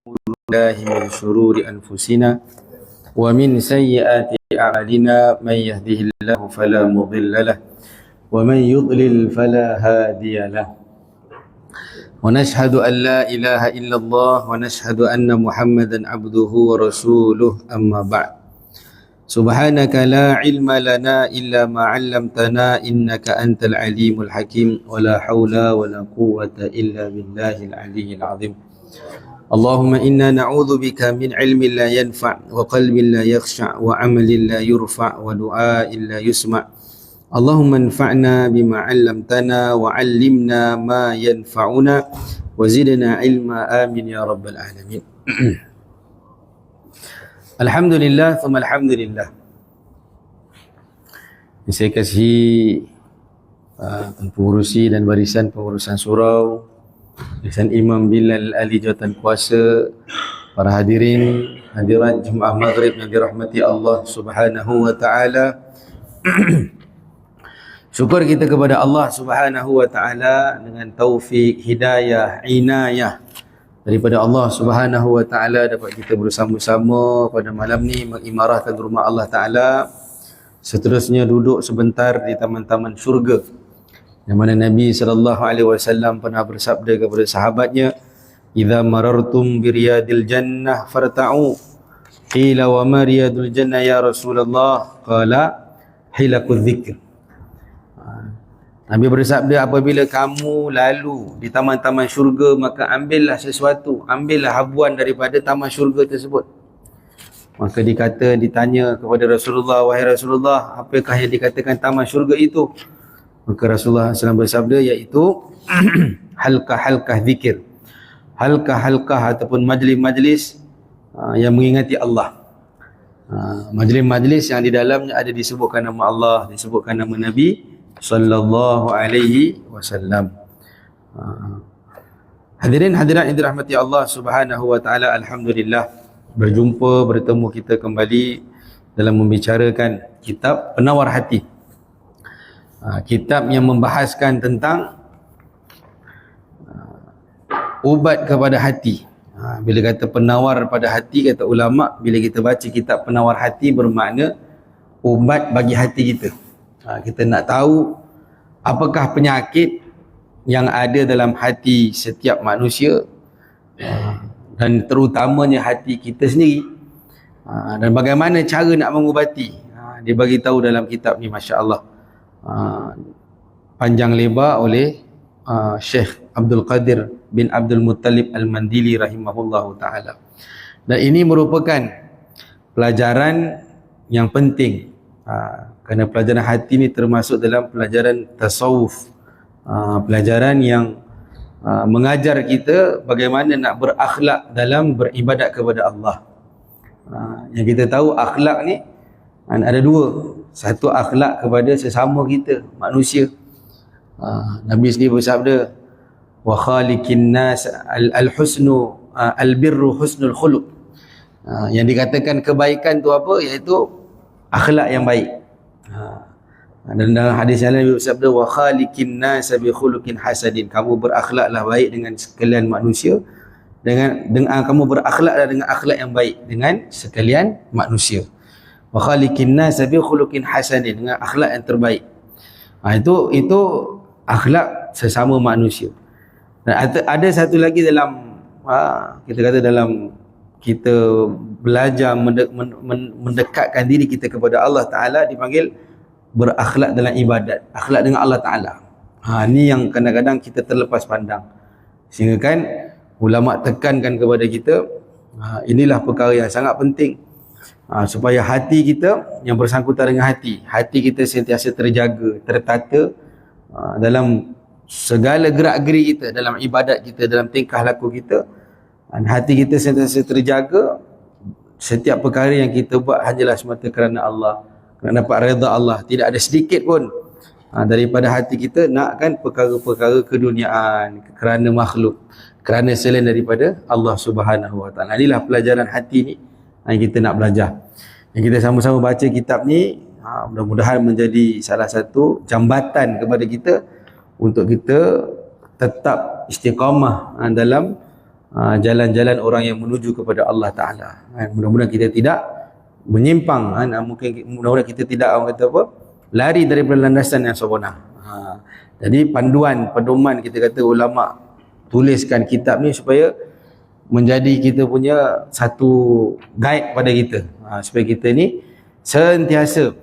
بالله من شرور أنفسنا ومن سيئات أعمالنا من يهده الله فلا مضل له ومن يضلل فلا هادي له ونشهد أن لا إله إلا الله ونشهد أن محمدا عبده ورسوله أما بعد سبحانك لا علم لنا إلا ما علمتنا إنك أنت العليم الحكيم ولا حول ولا قوة إلا بالله العلي العظيم اللهم إنا نعوذ بك من علم لا ينفع وقلب لا يخشع وعمل لا يرفع ودعاء لا يسمع اللهم انفعنا بما علمتنا وعلمنا ما ينفعنا وزدنا علما آمين يا رب العالمين. Alhamdulillah, thumma alhamdulillah. Saya kasih pengurusi dan barisan pengurusan surau, barisan Imam Bilal Ali Jawatan Kuasa, para hadirin, hadirat Jumaah Maghrib yang dirahmati Allah Subhanahu wa taala. Syukur kita kepada Allah Subhanahu wa taala dengan taufik, hidayah, inayah daripada Allah Subhanahu wa taala dapat kita bersama-sama pada malam ni mengimarahkan rumah Allah taala, seterusnya duduk sebentar di taman-taman syurga yang mana Nabi sallallahu alaihi wasallam pernah bersabda kepada sahabatnya, "Idza marartum bi riyadil jannah farta'u." Qila wa ma riyadul jannah ya Rasulullah? Qala hilakudz dzikr. Nabi bersabda, apabila kamu lalu di taman-taman syurga, maka ambillah sesuatu, ambillah habuan daripada taman syurga tersebut. Maka ditanya kepada Rasulullah, wahai Rasulullah, apakah yang dikatakan taman syurga itu? Maka Rasulullah SAW bersabda, iaitu halkah-halkah zikir, halkah-halkah ataupun majlis-majlis yang mengingati Allah. Majlis-majlis yang di dalamnya ada disebutkan nama Allah, disebutkan nama Nabi sallallahu alaihi wasallam. Hadirin hadirat yang dirahmati Allah Subhanahu wa taala, alhamdulillah bertemu kita kembali dalam membicarakan kitab Penawar Hati. Kitab yang membahaskan tentang ubat kepada hati. Bila kata penawar pada hati, kata ulama, bila kita baca kitab Penawar Hati bermakna ubat bagi hati kita. Kita nak tahu apakah penyakit yang ada dalam hati setiap manusia, dan terutamanya hati kita sendiri, dan bagaimana cara nak mengubati. Dia bagi tahu dalam kitab ni, masya-Allah, panjang lebar oleh Syekh Abdul Qadir bin Abdul Muttalib Al-Mandili rahimahullahu taala. Dan ini merupakan pelajaran yang penting, kerana pelajaran hati ni termasuk dalam pelajaran tasawuf, pelajaran yang mengajar kita bagaimana nak berakhlak dalam beribadat kepada Allah. Yang kita tahu akhlak ni ada dua. Satu, akhlak kepada sesama kita, manusia. Nabi sendiri bersabda, wa khaliqin nas al-husnu al-birru husnul khuluq. Yang dikatakan kebaikan tu apa? Iaitu akhlak yang baik. Dan dalam hadis yang lain bersabda, wa khaliqin nas bi khuluqin hasadin. Kamu berakhlaklah baik dengan sekalian manusia, dengan kamu berakhlaklah dengan akhlak yang baik dengan sekalian manusia. Wa khaliqin nas bi khuluqin hasadin, dengan akhlak yang terbaik. Itu akhlak sesama manusia. Dan ada satu lagi dalam kita kata dalam kita belajar mendekatkan diri kita kepada Allah Ta'ala, dipanggil berakhlak dalam ibadat, akhlak dengan Allah Ta'ala. Ni yang kadang-kadang kita terlepas pandang, sehingga kan ulama tekankan kepada kita, inilah perkara yang sangat penting, supaya hati kita yang bersangkutan dengan hati kita sentiasa terjaga, tertata dalam segala gerak-geri kita, dalam ibadat kita, dalam tingkah laku kita. Dan hati kita sentiasa terjaga, setiap perkara yang kita buat hanyalah semata kerana Allah, kerana dapat redha Allah. Tidak ada sedikit pun daripada hati kita nakkan perkara-perkara keduniaan, kerana makhluk, kerana selain daripada Allah Subhanahu wa taala. Inilah pelajaran hati ni yang kita nak belajar. Yang kita sama-sama baca kitab ni, mudah-mudahan menjadi salah satu jambatan kepada kita untuk kita tetap istiqamah dalam jalan-jalan orang yang menuju kepada Allah Ta'ala. Mudah-mudahan kita tidak menyimpang, mudah-mudahan kita tidak orang kata apa, lari daripada landasan yang sempurna. Jadi pedoman kita kata ulama tuliskan kitab ni supaya menjadi kita punya satu guide pada kita, supaya kita ni sentiasa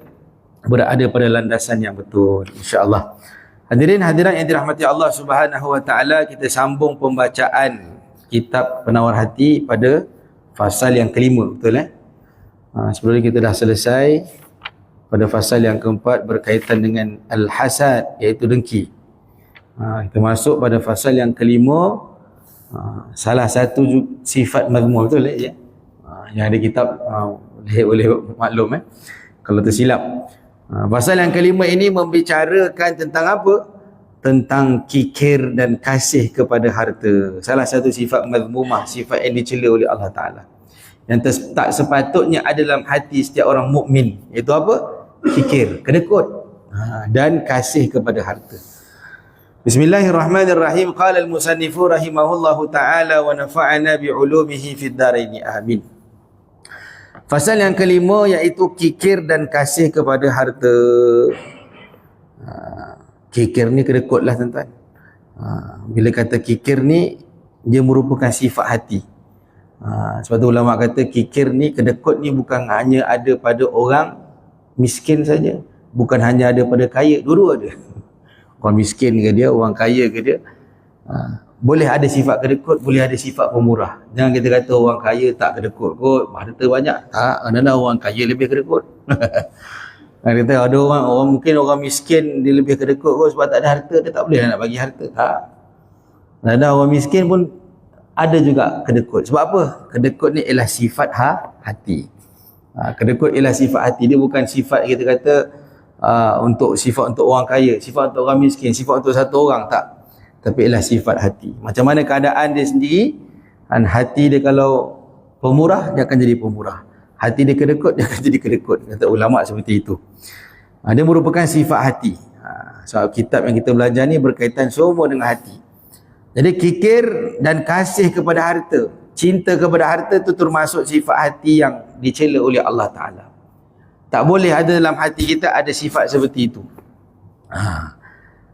berada pada landasan yang betul, insya-Allah. Hadirin hadirat yang dirahmati Allah Subhanahu wa taala, kita sambung pembacaan kitab Penawar Hati pada fasal yang kelima, betul sebelum ni kita dah selesai pada fasal yang keempat berkaitan dengan al-hasad, iaitu dengki. Kita masuk pada fasal yang kelima, salah satu sifat mazmum, betul ya? Yang ada kitab boleh maklum kalau tersilap. Pasal yang kelima ini membicarakan tentang apa? Tentang kikir dan kasih kepada harta. Salah satu sifat mazmumah, sifat yang dicela oleh Allah Ta'ala, yang tak sepatutnya ada dalam hati setiap orang mukmin, iaitu apa? Kikir, kedekut dan kasih kepada harta. Bismillahirrahmanirrahim. Qala al-musannifu rahimahullahu ta'ala wa nafa'ana bi'ulumihi fid dharaini, amin. Fasal yang kelima iaitu kikir dan kasih kepada harta. Kikir ni kedekut lah tuan-tuan. Bila kata kikir ni, dia merupakan sifat hati. Sebab tu ulama kata kikir ni, kedekut ni bukan hanya ada pada orang miskin saja, bukan hanya ada pada kaya, dua-dua ada. Orang miskin ke dia, orang kaya ke dia, boleh ada sifat kedekut, boleh ada sifat pemurah. Jangan kita kata orang kaya tak kedekut kot, harta banyak. Tak, kadang-kadang orang kaya lebih kedekut. Kita ada orang mungkin orang miskin dia lebih kedekut kot sebab tak ada harta, dia tak boleh nak bagi harta. Tak. Kadang-kadang orang miskin pun ada juga kedekut. Sebab apa? Kedekut ni ialah sifat hati. Kedekut ialah sifat hati. Dia bukan sifat kita kata sifat untuk orang kaya, sifat untuk orang miskin, sifat untuk satu orang, tak. Tapi ialah sifat hati. Macam mana keadaan dia sendiri, hati dia kalau pemurah, dia akan jadi pemurah. Hati dia kedekut, dia akan jadi kedekut. Kata ulama seperti itu. Dia merupakan sifat hati. Sebab kitab yang kita belajar ni berkaitan semua dengan hati. Jadi kikir dan kasih kepada harta, cinta kepada harta itu termasuk sifat hati yang dicela oleh Allah Ta'ala. Tak boleh ada dalam hati kita ada sifat seperti itu.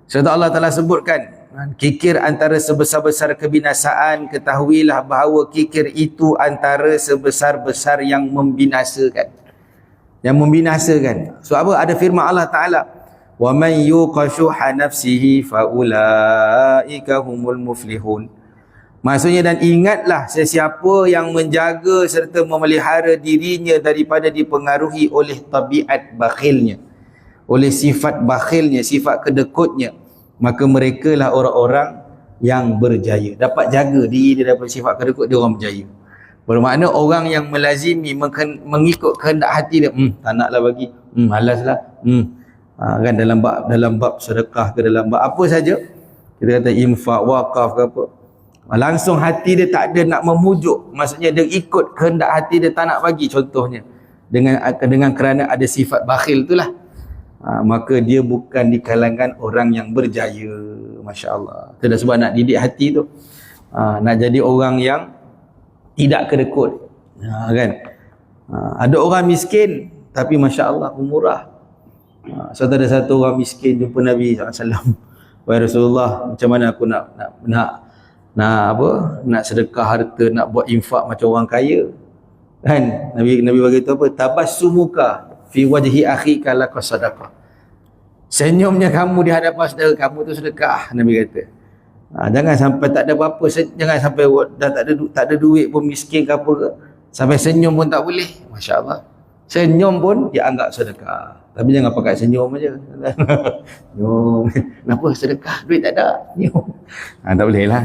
Sebab Allah Ta'ala sebutkan, kikir antara sebesar-besar kebinasaan, ketahuilah bahawa kikir itu antara sebesar-besar yang membinasakan. Yang membinasakan. So apa? Ada firman Allah Ta'ala, wa man yuqashuha nafsihi faulaika humul muflihun. Maksudnya, dan ingatlah sesiapa yang menjaga serta memelihara dirinya daripada dipengaruhi oleh tabiat bakhilnya, oleh sifat bakhilnya, sifat kedekutnya, maka mereka lah orang-orang yang berjaya. Dapat jaga diri dia daripada sifat kedekut, dia orang berjaya. Bermakna orang yang melazimi mengikut kehendak hati dia, tak naklah bagi, malaslah, kan dalam bab sedekah ke dalam bab apa saja, kita kata infak, wakaf ke apa, langsung hati dia tak ada nak memujuk, maksudnya dia ikut kehendak hati dia, tak nak bagi, contohnya dengan kerana ada sifat bakhil itulah, maka dia bukan di kalangan orang yang berjaya. Masya Allah. Itu dah sebab nak didik hati tu, nak jadi orang yang tidak kedekut, kan. Ada orang miskin tapi Masya Allah pemurah. So ada satu orang miskin jumpa Nabi SAW, wahai Rasulullah, macam mana aku nak sedekah harta, nak buat infak macam orang kaya, kan. Nabi bagi tahu apa? Tabassumuka fi wajhi akhika laka sadaqah. Senyumnya kamu di hadapan saudara kamu tu sedekah, Nabi kata. Jangan sampai tak ada apa-apa, jangan sampai dah tak ada duit pun, miskin ke apa ke, sampai senyum pun tak boleh. Masya Allah. Senyum pun dianggap sedekah. Tapi jangan pakai senyum aja. Senyum. Kenapa sedekah? Duit tak ada. Senyum. Tak boleh lah.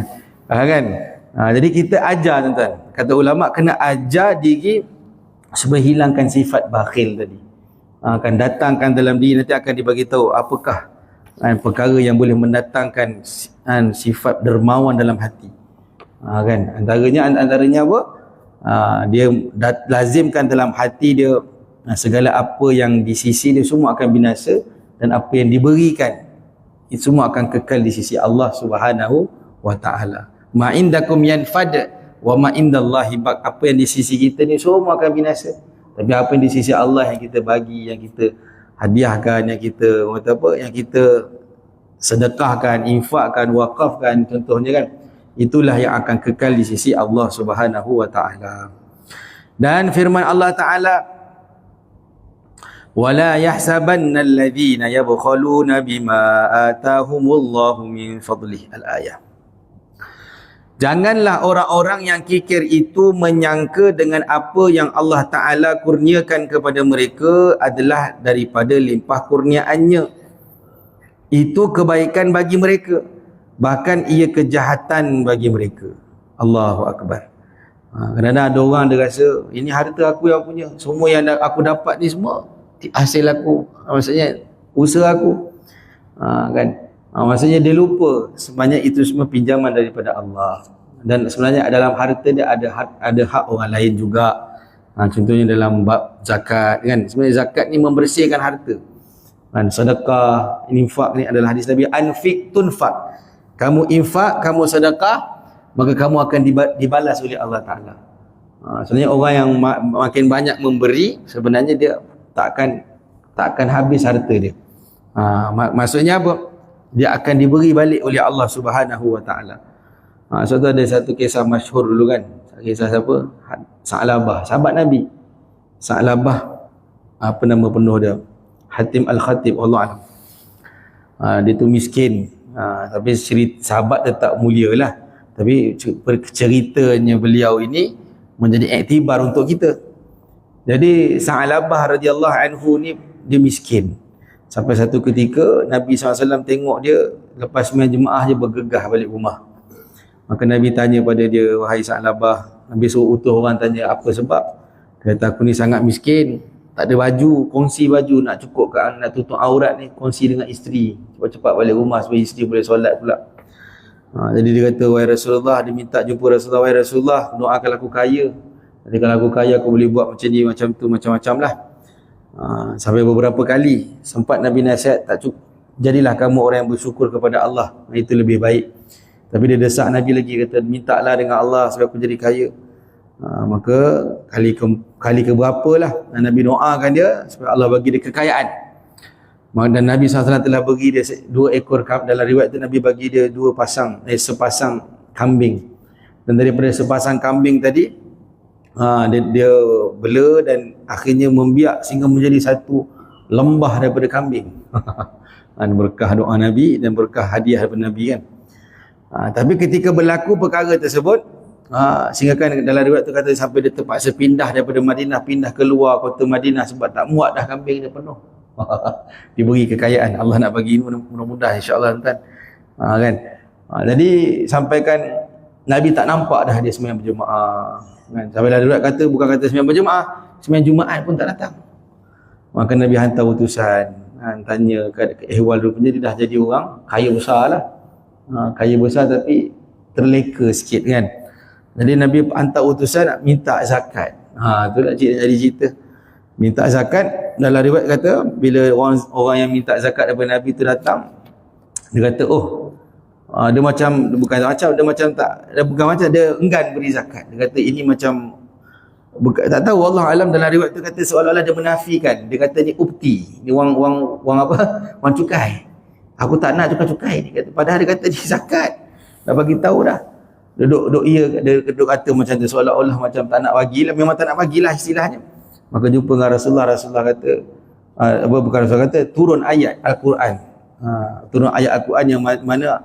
Kan? Jadi kita ajar tuan-tuan. Kata ulama, kena ajar diri supaya hilangkan sifat bakhil tadi. Akan datangkan dalam diri, nanti akan dibagi tahu apakah perkara yang boleh mendatangkan sifat dermawan dalam hati. Kan? Antaranya apa? Dia lazimkan dalam hati dia, segala apa yang di sisi dia semua akan binasa, dan apa yang diberikan itu semua akan kekal di sisi Allah Subhanahu wa ta'ala. Ma indakum yanfad wa ma indallahi baq, apa yang di sisi kita ni semua akan binasa. Tapi apa yang di sisi Allah yang kita bagi, yang kita hadiahkan, yang kita kata apa, yang kita sedekahkan, infakkan, wakafkan contohnya kan, itulah yang akan kekal di sisi Allah Subhanahu wa taala. Dan firman Allah taala, wala yahsabanna alladhina yabkhaluna bima atahumullahu min fadlih, al-ayah. Janganlah orang-orang yang kikir itu menyangka dengan apa yang Allah Ta'ala kurniakan kepada mereka adalah daripada limpah kurniaannya. Itu kebaikan bagi mereka, bahkan ia kejahatan bagi mereka. Allahu Akbar. Kadang-kadang ada orang dia rasa, ini harta aku yang punya, semua yang aku dapat ni semua hasil aku, maksudnya usaha aku. Kan? Maksudnya dia lupa sebenarnya itu semua pinjaman daripada Allah. Dan sebenarnya dalam harta dia ada hak orang lain juga. Contohnya dalam bab zakat kan. Sebenarnya zakat ni membersihkan harta. Kan, sedekah, infak ni adalah hadis Nabi, anfiq tunfaq. Kamu infak, kamu sedekah, maka kamu akan dibalas oleh Allah Taala. Sebenarnya orang yang makin banyak memberi, sebenarnya dia tak akan habis harta dia. Maksudnya apa? Dia akan diberi balik oleh Allah Subhanahu wa taala. Suatu ada satu kisah masyhur dulu kan. Kisah siapa? Sa'labah, sahabat Nabi. Sa'labah, apa nama penuh dia? Hatim Al-Khatib, Allah alam. Dia tu miskin. Tapi sahabat tetap mulia lah. Tapi ceritanya beliau ini menjadi iktibar untuk kita. Jadi Sa'labah radhiyallahu anhu ni dia miskin. Sampai satu ketika Nabi SAW tengok dia lepas sembahyang jemaah dia bergegah balik rumah. Maka Nabi tanya pada dia, wahai Sa'labah, Nabi suruh utuh orang tanya apa sebab. Dia kata, aku ni sangat miskin, tak ada baju, kongsi baju nak cukupkan, nak tutup aurat ni, kongsi dengan isteri. Cepat-cepat balik rumah supaya isteri boleh solat pula. Jadi dia kata, wahai Rasulullah, dia minta jumpa Rasulullah, wahai Rasulullah, doakan aku kaya. Jadi kalau aku kaya aku boleh buat macam ni, macam tu, macam-macam lah. Sampai beberapa kali sempat Nabi nasihat, tak cukup, jadilah kamu orang yang bersyukur kepada Allah, itu lebih baik. Tapi dia desak Nabi lagi, kata mintalah dengan Allah supaya aku jadi kaya. Maka kali ke berapa lah Nabi doakan dia supaya Allah bagi dia kekayaan. Dan Nabi SAW telah bagi dia 2 ekor, dalam riwayat tu Nabi bagi dia sepasang kambing. Dan daripada sepasang kambing tadi dia bela dan akhirnya membiak sehingga menjadi satu lembah daripada kambing. Berkah doa Nabi dan berkah hadiah daripada Nabi kan. Tapi ketika berlaku perkara tersebut, sehingga kan dalam riwayat tu kata sampai dia terpaksa pindah daripada Madinah, pindah keluar kota Madinah sebab tak muat dah kambing dia penuh. Diberi kekayaan, Allah nak bagi mudah-mudah insya-Allah tuan. Kan. Jadi sampaikan Nabi tak nampak dah dia sembahyang berjemaah. Kan. Sampai dalam riwayat kata bukan kata sembahyang berjemaah, sembahyang Jumaat pun tak datang. Maka Nabi hantar utusan, tanya ehwal rupanya dia dah jadi orang kaya besar lah. Kaya besar tapi terleka sikit kan. Jadi Nabi hantar utusan nak minta zakat. Tu nak jadi cerita. Minta zakat, dalam riwayat kata bila orang yang minta zakat daripada Nabi tu datang, dia kata dia macam dia enggan beri zakat. Dia kata ini macam tak tahu, Allah alam, dalam riwayat tu kata seolah-olah dia menafikan. Dia kata ni upti, ni wang apa? Wang cukai. Aku tak nak cukai-cukai. Dia kata, padahal dia kata ni zakat. Dah bagi tahu dah. Dia kata macam tu, seolah-olah macam tak nak bagilah, memang tak nak bagilah istilahnya. Maka jumpa dengan Rasulullah kata bukan Rasulullah kata, turun ayat Al-Quran. Turun ayat Al-Quran yang mana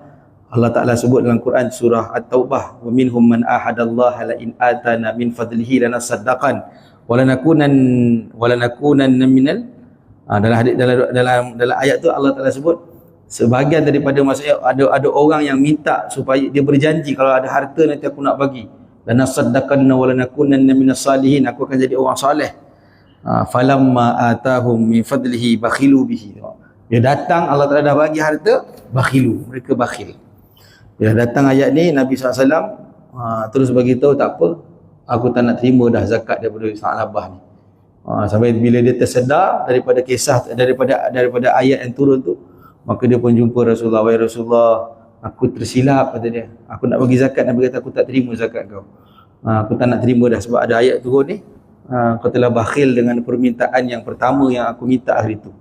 Allah Ta'ala sebut dalam Quran surah At-Taubah, wa minhum man ahadallaha la in atana min fadlihi lanasaddaqan wa lanakunanna minal dalam ayat tu Allah Ta'ala sebut sebahagian daripada, maksudnya ada orang yang minta supaya dia berjanji kalau ada harta nanti aku nak bagi, lanasaddaqanna wa lanakunanna minas salihin, aku akan jadi orang soleh. Falamma atahum min fadlihi bakhilu bihi. Dia datang, Allah Ta'ala dah bagi harta, bakhilu, mereka bakhil. Bila datang ayat ni, Nabi SAW terus bagi tahu tak apa, aku tak nak terima dah zakat daripada Sa'labah ni. Sampai bila dia tersedar daripada kisah, daripada ayat yang turun tu, maka dia pun jumpa Rasulullah, wahai Rasulullah, aku tersilap, kata dia. Aku nak bagi zakat, Nabi kata aku tak terima zakat kau. Aku tak nak terima dah sebab ada ayat turun ni, kau telah bakhil dengan permintaan yang pertama yang aku minta hari itu.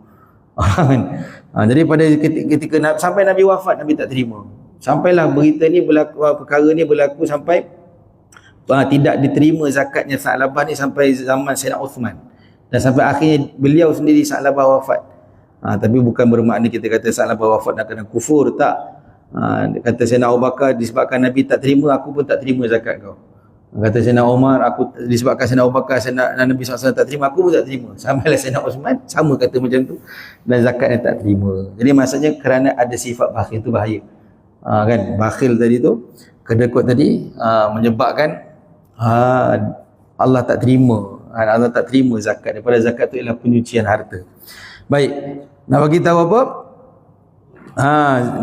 Jadi pada ketika sampai Nabi wafat, Nabi tak terima. Sampailah berita ni berlaku, perkara ni berlaku sampai tidak diterima zakatnya Sa'labah ni sampai zaman Sayyidina Uthman. Dan sampai akhirnya beliau sendiri Sa'labah wafat. Tapi bukan bermakna kita kata Sa'labah wafat nak kena kufur, tak. Kata Sayyidina Abu Bakar, disebabkan Nabi tak terima, aku pun tak terima zakat kau. Kata Sayyidina Umar, disebabkan Sayyidina Abu Bakar, Nabi SAW tak terima, aku pun tak terima. Sampailah Sayyidina Uthman, sama kata macam tu, dan zakatnya tak terima. Jadi maksudnya kerana ada sifat bakhil tu bahaya. Kan, bakhil tadi tu, kedekut tadi, menyebabkan Allah tak terima. Allah tak terima zakat. Daripada zakat tu ialah penyucian harta. Baik, nak bagi tahu apa?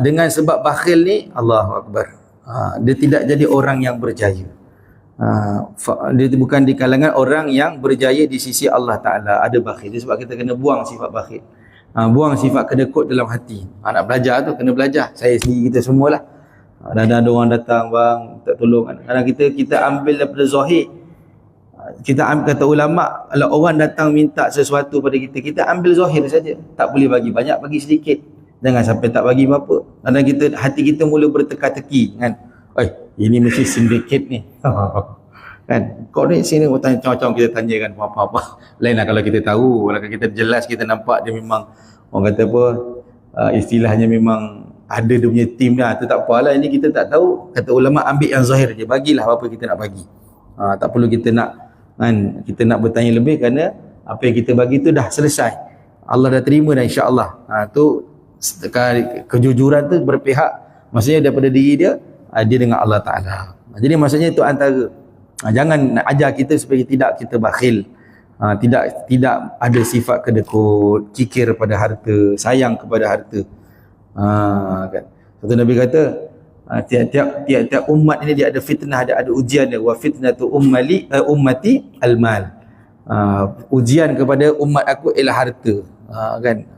Dengan sebab bakhil ni, Allahu Akbar, dia tidak jadi orang yang berjaya. Dia bukan di kalangan orang yang berjaya di sisi Allah Ta'ala. Ada bakhil. Sebab kita kena buang sifat bakhil, buang sifat kedekut dalam hati. Nak belajar tu kena belajar. Saya sendiri, kita semualah. Dan ada orang datang, bang, tak tolong. Kadang kita ambil daripada zahir. Kita ambil, kata ulama', kalau orang datang minta sesuatu pada kita, kita ambil zahir saja. Tak boleh bagi banyak, bagi sedikit. Jangan sampai tak bagi apa-apa. Kadang hati kita mula berteka-teki kan. Ini mesti sindiket ni. Kan, kau ni sini macam-macam kita tanyakan apa-apa. Lainlah kalau kita tahu, kalau kita jelas, kita nampak dia memang, orang kata apa, istilahnya memang ada dia punya tim dah, tu tak apalah. Ini kita tak tahu, kata ulama, ambil yang zahir je, bagilah apa kita nak bagi. Tak perlu kita nak kan, kita nak bertanya lebih, kerana apa yang kita bagi tu dah selesai, Allah dah terima dah, insya-Allah. Tu kejujuran tu berpihak, maksudnya daripada diri dia, dia dengan Allah Ta'ala. Jadi maksudnya itu antara, jangan nak ajar kita supaya tidak kita bakhil, tidak ada sifat kedekut, kikir pada harta, sayang kepada harta. Kan, satu Nabi kata, tiap-tiap umat ini dia ada fitnah, ada ujian dia. Wa fitnatu ummati al-mal. Ujian kepada umat aku ialah harta. Kan,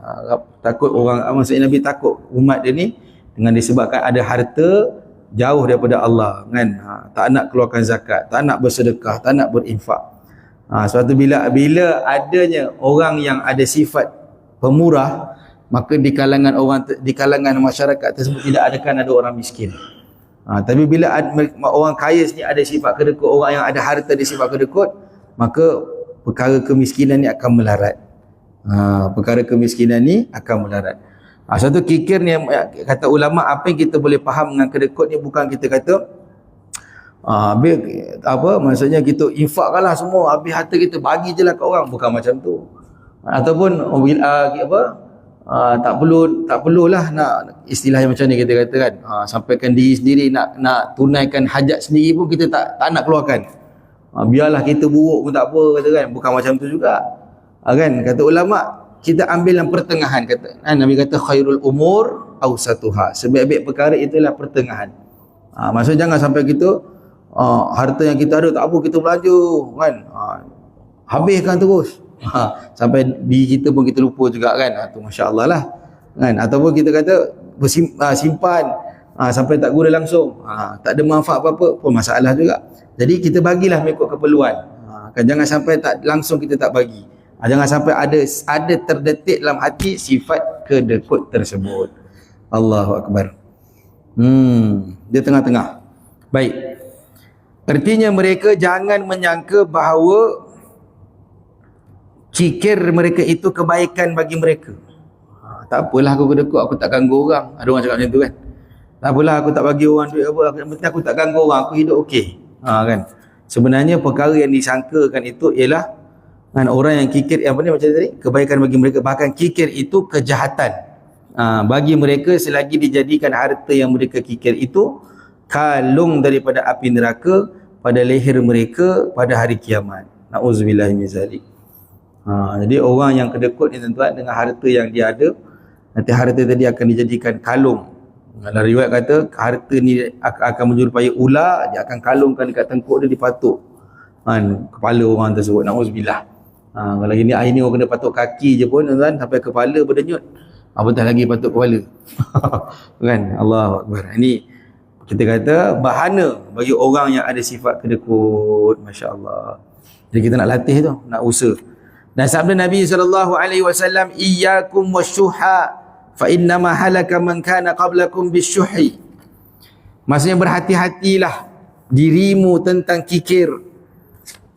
takut orang, maksudnya Nabi takut umat dia ni dengan disebabkan ada harta, jauh daripada Allah kan, tak nak keluarkan zakat, tak nak bersedekah, tak nak berinfak. Sebab tu bila adanya orang yang ada sifat pemurah, maka di kalangan masyarakat tersebut tidak ada orang miskin. Tapi bila orang kaya sini ada sifat kedekut, orang yang ada harta di sifat kedekut, maka perkara kemiskinan ni akan melarat. Perkara kemiskinan ni akan melarat. Satu kikir ni, kata ulama, apa yang kita boleh faham dengan kedekut ni, bukan kita kata maksudnya kita infakkanlah semua, habis harta kita bagi je lah kat orang, bukan macam tu. Ataupun tak perlulah nak, istilahnya macam ni kita kata kan, sampaikan diri sendiri, nak tunaikan hajat sendiri pun kita tak nak keluarkan. Biarlah kita buruk pun tak apa, kata kan, bukan macam tu juga. Kan, kata ulama, kita ambil yang pertengahan. Kata Nabi kata khairul umur awsatuha, sebaik-baik perkara itulah pertengahan. Maksudnya jangan sampai kita harta yang kita ada tak apa, kita belanja kan, habiskan terus, sampai diri kita pun kita lupa juga kan. Tu masya-Allah lah kan. Ataupun kita kata simpan sampai tak guna langsung, tak ada manfaat apa-apa pun masalah juga. Jadi kita bagilah mengikut keperluan. Kan, jangan sampai tak langsung kita tak bagi. Jangan sampai ada terdetik dalam hati sifat kedekut tersebut. Allahu Akbar. Dia tengah-tengah. Baik. Artinya mereka jangan menyangka bahawa kikir mereka itu kebaikan bagi mereka. Tak apalah aku kedekut, aku tak ganggu orang. Ada orang cakap macam tu kan. Tak apalah aku tak bagi orang duit apa, yang penting aku tak ganggu orang, aku hidup okey. Kan. Sebenarnya perkara yang disangkakan itu ialah kan, orang yang kikir, yang apa ni macam tadi, kebaikan bagi mereka, bahkan kikir itu kejahatan bagi mereka selagi dijadikan harta yang mereka kikir itu kalung daripada api neraka pada leher mereka pada hari kiamat. Na'udzubillah min zalik. Jadi orang yang kedekut ni tuan-tuan, dengan harta yang dia ada, nanti harta tadi akan dijadikan kalung. Dalam riwayat kata harta ni akan menyerupai ular, dia akan kalungkan dekat tengkuk dia, dipatuk kan kepala orang tersebut. Na'udzubillah. Kalau ini hari ni orang kena patuk kaki je pun tuan, sampai kepala berdenyut, apatah lagi patuk kepala. Kan, Allahu Akbar. Ini Kita kata bahana bagi orang yang ada sifat kedekut, masya-Allah. Jadi kita nak latih tu, nak usaha. Dan sabda Nabi SAW, iyyakum wasyuha fa innama halaka man kana qablakum bisyuhi. Maksudnya berhati-hatilah dirimu tentang kikir,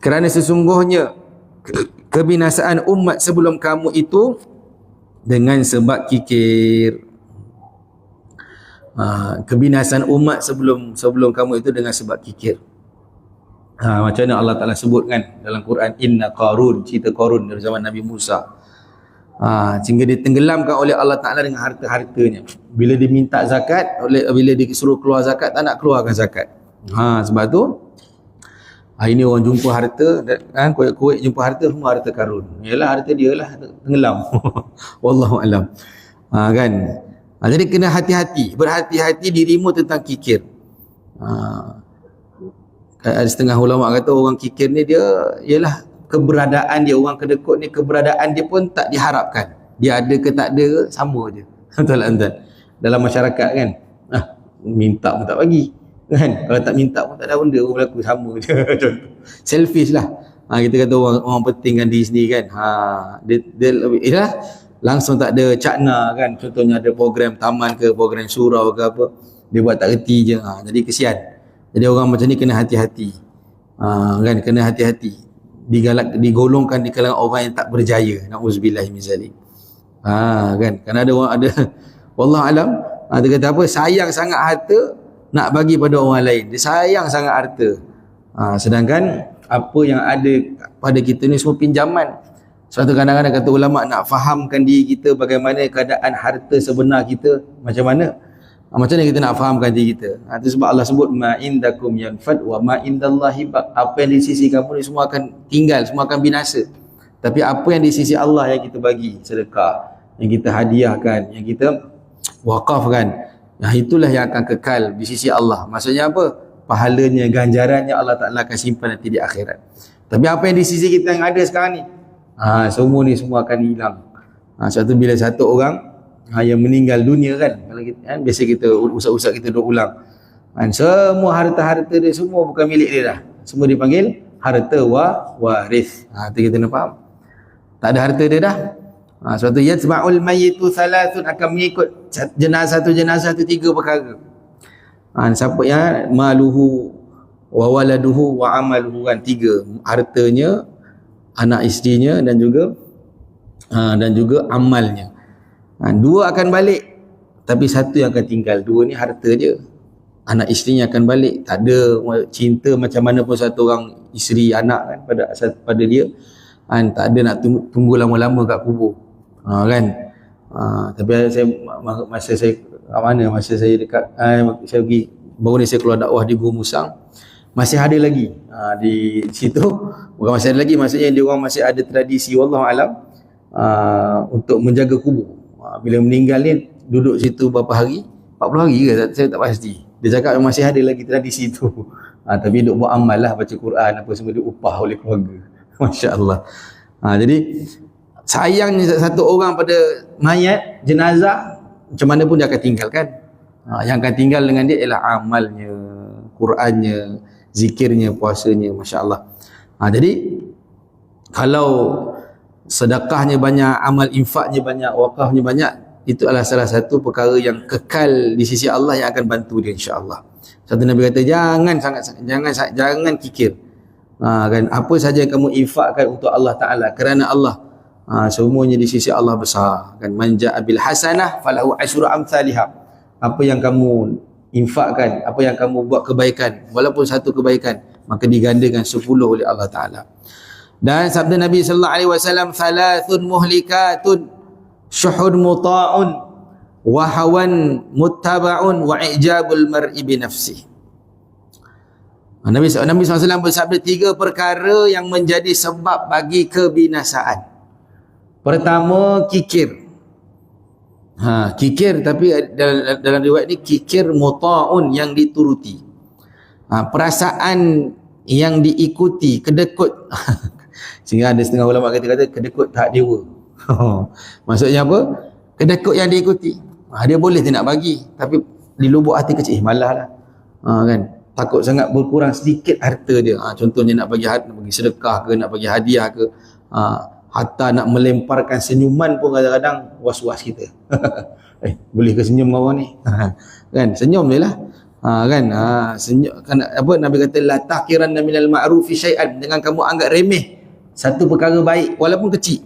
kerana sesungguhnya kebinasaan umat sebelum kamu itu dengan sebab kikir. Kebinasaan umat sebelum kamu itu dengan sebab kikir. Macam mana Allah Ta'ala sebut kan dalam Quran, inna Qarun, cerita Qarun dari zaman Nabi Musa, sehingga ditenggelamkan oleh Allah Ta'ala dengan harta-hartanya. Bila diminta zakat, bila disuruh keluar zakat, tak nak keluarkan zakat. Sebab tu ini orang jumpa harta, kuat-kuat jumpa harta, semua harta Qarun. Yalah, harta dia lah tenggelam. Wallahu alam. Kan. Jadi kena hati-hati, berhati-hati dirimu tentang kikir. Ada setengah ulama kata orang kikir ni dia ialah keberadaan dia, orang kedekut ni keberadaan dia pun tak diharapkan. Dia ada ke tak ada ke sama je. Betul tak tuan? Dalam masyarakat kan, minta pun tak bagi kan, kalau tak minta pun tak ada benda, orang berlaku sama je. Contoh selfish lah. Kita kata orang pentingkan diri sendiri kan, dia ialah langsung tak ada cakna kan. Contohnya ada program taman ke program surau ke apa, dia buat tak reti je. Jadi kesian. Jadi orang macam ni kena hati-hati. Kan, kena hati-hati. Digolongkan di kalangan orang yang tak berjaya. Na'udzubillahi min zalik. Kan, kerana ada orang ada wallahu alam, dia kata apa, sayang sangat harta nak bagi pada orang lain. Dia sayang sangat harta. Sedangkan apa yang ada pada kita ni semua pinjaman. Suatu kadang-kadang kata ulama, nak fahamkan diri kita bagaimana keadaan harta sebenar kita macam mana. Macam mana kita nak fahamkan diri kita? Itu sebab Allah sebut ma indakum yanfad wa ma indallahi baq. Apa yang di sisi kamu ni semua akan tinggal, semua akan binasa. Tapi apa yang di sisi Allah yang kita bagi sedekah, yang kita hadiahkan, yang kita wakafkan, itulah yang akan kekal di sisi Allah. Maksudnya apa? Pahalanya, ganjarannya Allah Ta'ala akan simpan nanti di akhirat. Tapi apa yang di sisi kita yang ada sekarang ni, semua ni semua akan hilang. Suatu bila satu orang yang meninggal dunia kan, kalau kita, biasa kita usah-usah kita duk ulang, semua harta-harta dia semua bukan milik dia dah, semua dipanggil harta waris. Itu kita nak faham, tak ada harta dia dah. Suatu yatba'ul mayyitu thalathun, akan mengikut jenazah tu tiga perkara. Siapa yang maluhu wa waladuhu wa amaluhu, kan, tiga, hartanya, anak isterinya dan juga amalnya. Dua akan balik, tapi satu yang akan tinggal. Dua ni harta je. Anak isterinya akan balik, tak ada cinta macam mana pun satu orang isteri anak kan pada dia, tak ada nak tunggu lama-lama kat kubur, kan. Tapi masa saya dekat saya pergi baru ni, saya keluar dakwah di Gua Musang, masih ada lagi di situ. Bukan masih ada lagi, maksudnya dia orang masih ada tradisi wallahu alam untuk menjaga kubur. Bila meninggal ni duduk situ berapa hari, 40 hari ke, saya tak pasti. Dia cakap masih ada lagi tradisi tu. Tapi duk buat amal lah, baca Quran apa semua, dia upah oleh keluarga. Masya-Allah. Jadi sayangnya satu orang pada mayat, jenazah, macam mana pun dia akan tinggalkan. Yang akan tinggal dengan dia ialah amalnya, Qurannya, zikirnya, puasanya, masya-Allah. Jadi kalau sedekahnya banyak, amal infaknya banyak, wakafnya banyak, itu adalah salah satu perkara yang kekal di sisi Allah yang akan bantu dia insya-Allah. Satu Nabi kata jangan kikir. Kan, apa saja yang kamu infakkan untuk Allah Taala, kerana Allah, semuanya di sisi Allah besar. Kan, man ja'a bil hasanah falahu asyru amsalihha. Apa yang kamu infakkan, apa yang kamu buat kebaikan, walaupun satu kebaikan, maka digandakan 10 oleh Allah Taala. Dan sabda Nabi sallallahu alaihi wasallam, thalathun muhlikatun syuhud muta'un wa hawan muttaba'un wa i'jabul mar'i bi nafsihi. Nabi SAW bersabda, 3 perkara yang menjadi sebab bagi kebinasaan. Pertama, kikir. Kikir, tapi dalam riwayat ni kikir muta'un, yang dituruti. Perasaan yang diikuti, kedekut. Sehingga ada setengah ulama kata kedekut tak dewa. Maksudnya apa? Kedekut yang diikuti. Dia boleh dia nak bagi, tapi di lubuk hati kecil, malah lah. Kan, takut sangat berkurang sedikit harta dia. Contohnya nak bagi sedekah ke, nak bagi hadiah ke, hatta nak melemparkan senyuman pun kadang-kadang was-was kita. Boleh ke senyum dengan orang ni? Kan, senyum je lah. Senyum, kan, apa Nabi kata, la taqiranna minal ma'rufi syai'an, jangan kamu anggap remeh satu perkara baik walaupun kecil.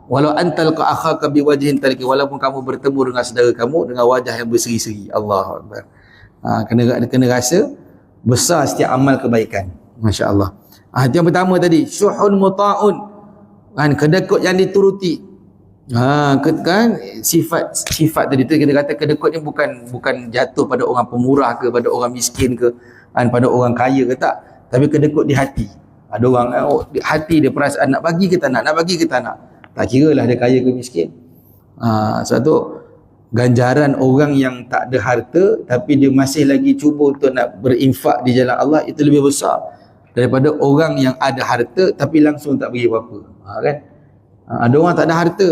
Walau antal ka akhaka biwajhin taliki, walaupun kamu bertemu dengan saudara kamu dengan wajah yang berseri-seri. Allahu akbar. Kena rasa besar setiap amal kebaikan. Masya-Allah. Itu yang pertama tadi, syuhun muta'un. Kan, kedekut yang dituruti. Kan, sifat tadi tu kita kata kedekut ni bukan jatuh pada orang pemurah ke, pada orang miskin ke, kan, pada orang kaya ke, tak. Tapi kedekut di hati. Ada orang hati dia perasaan nak bagi ke tak nak bagi ke tak nak. Tak kira lah dia kaya ke miskin. Sebab tu ganjaran orang yang tak ada harta tapi dia masih lagi cuba untuk nak berinfak di jalan Allah, itu lebih besar daripada orang yang ada harta tapi langsung tak bagi apa-apa. Kan? Ada orang tak ada harta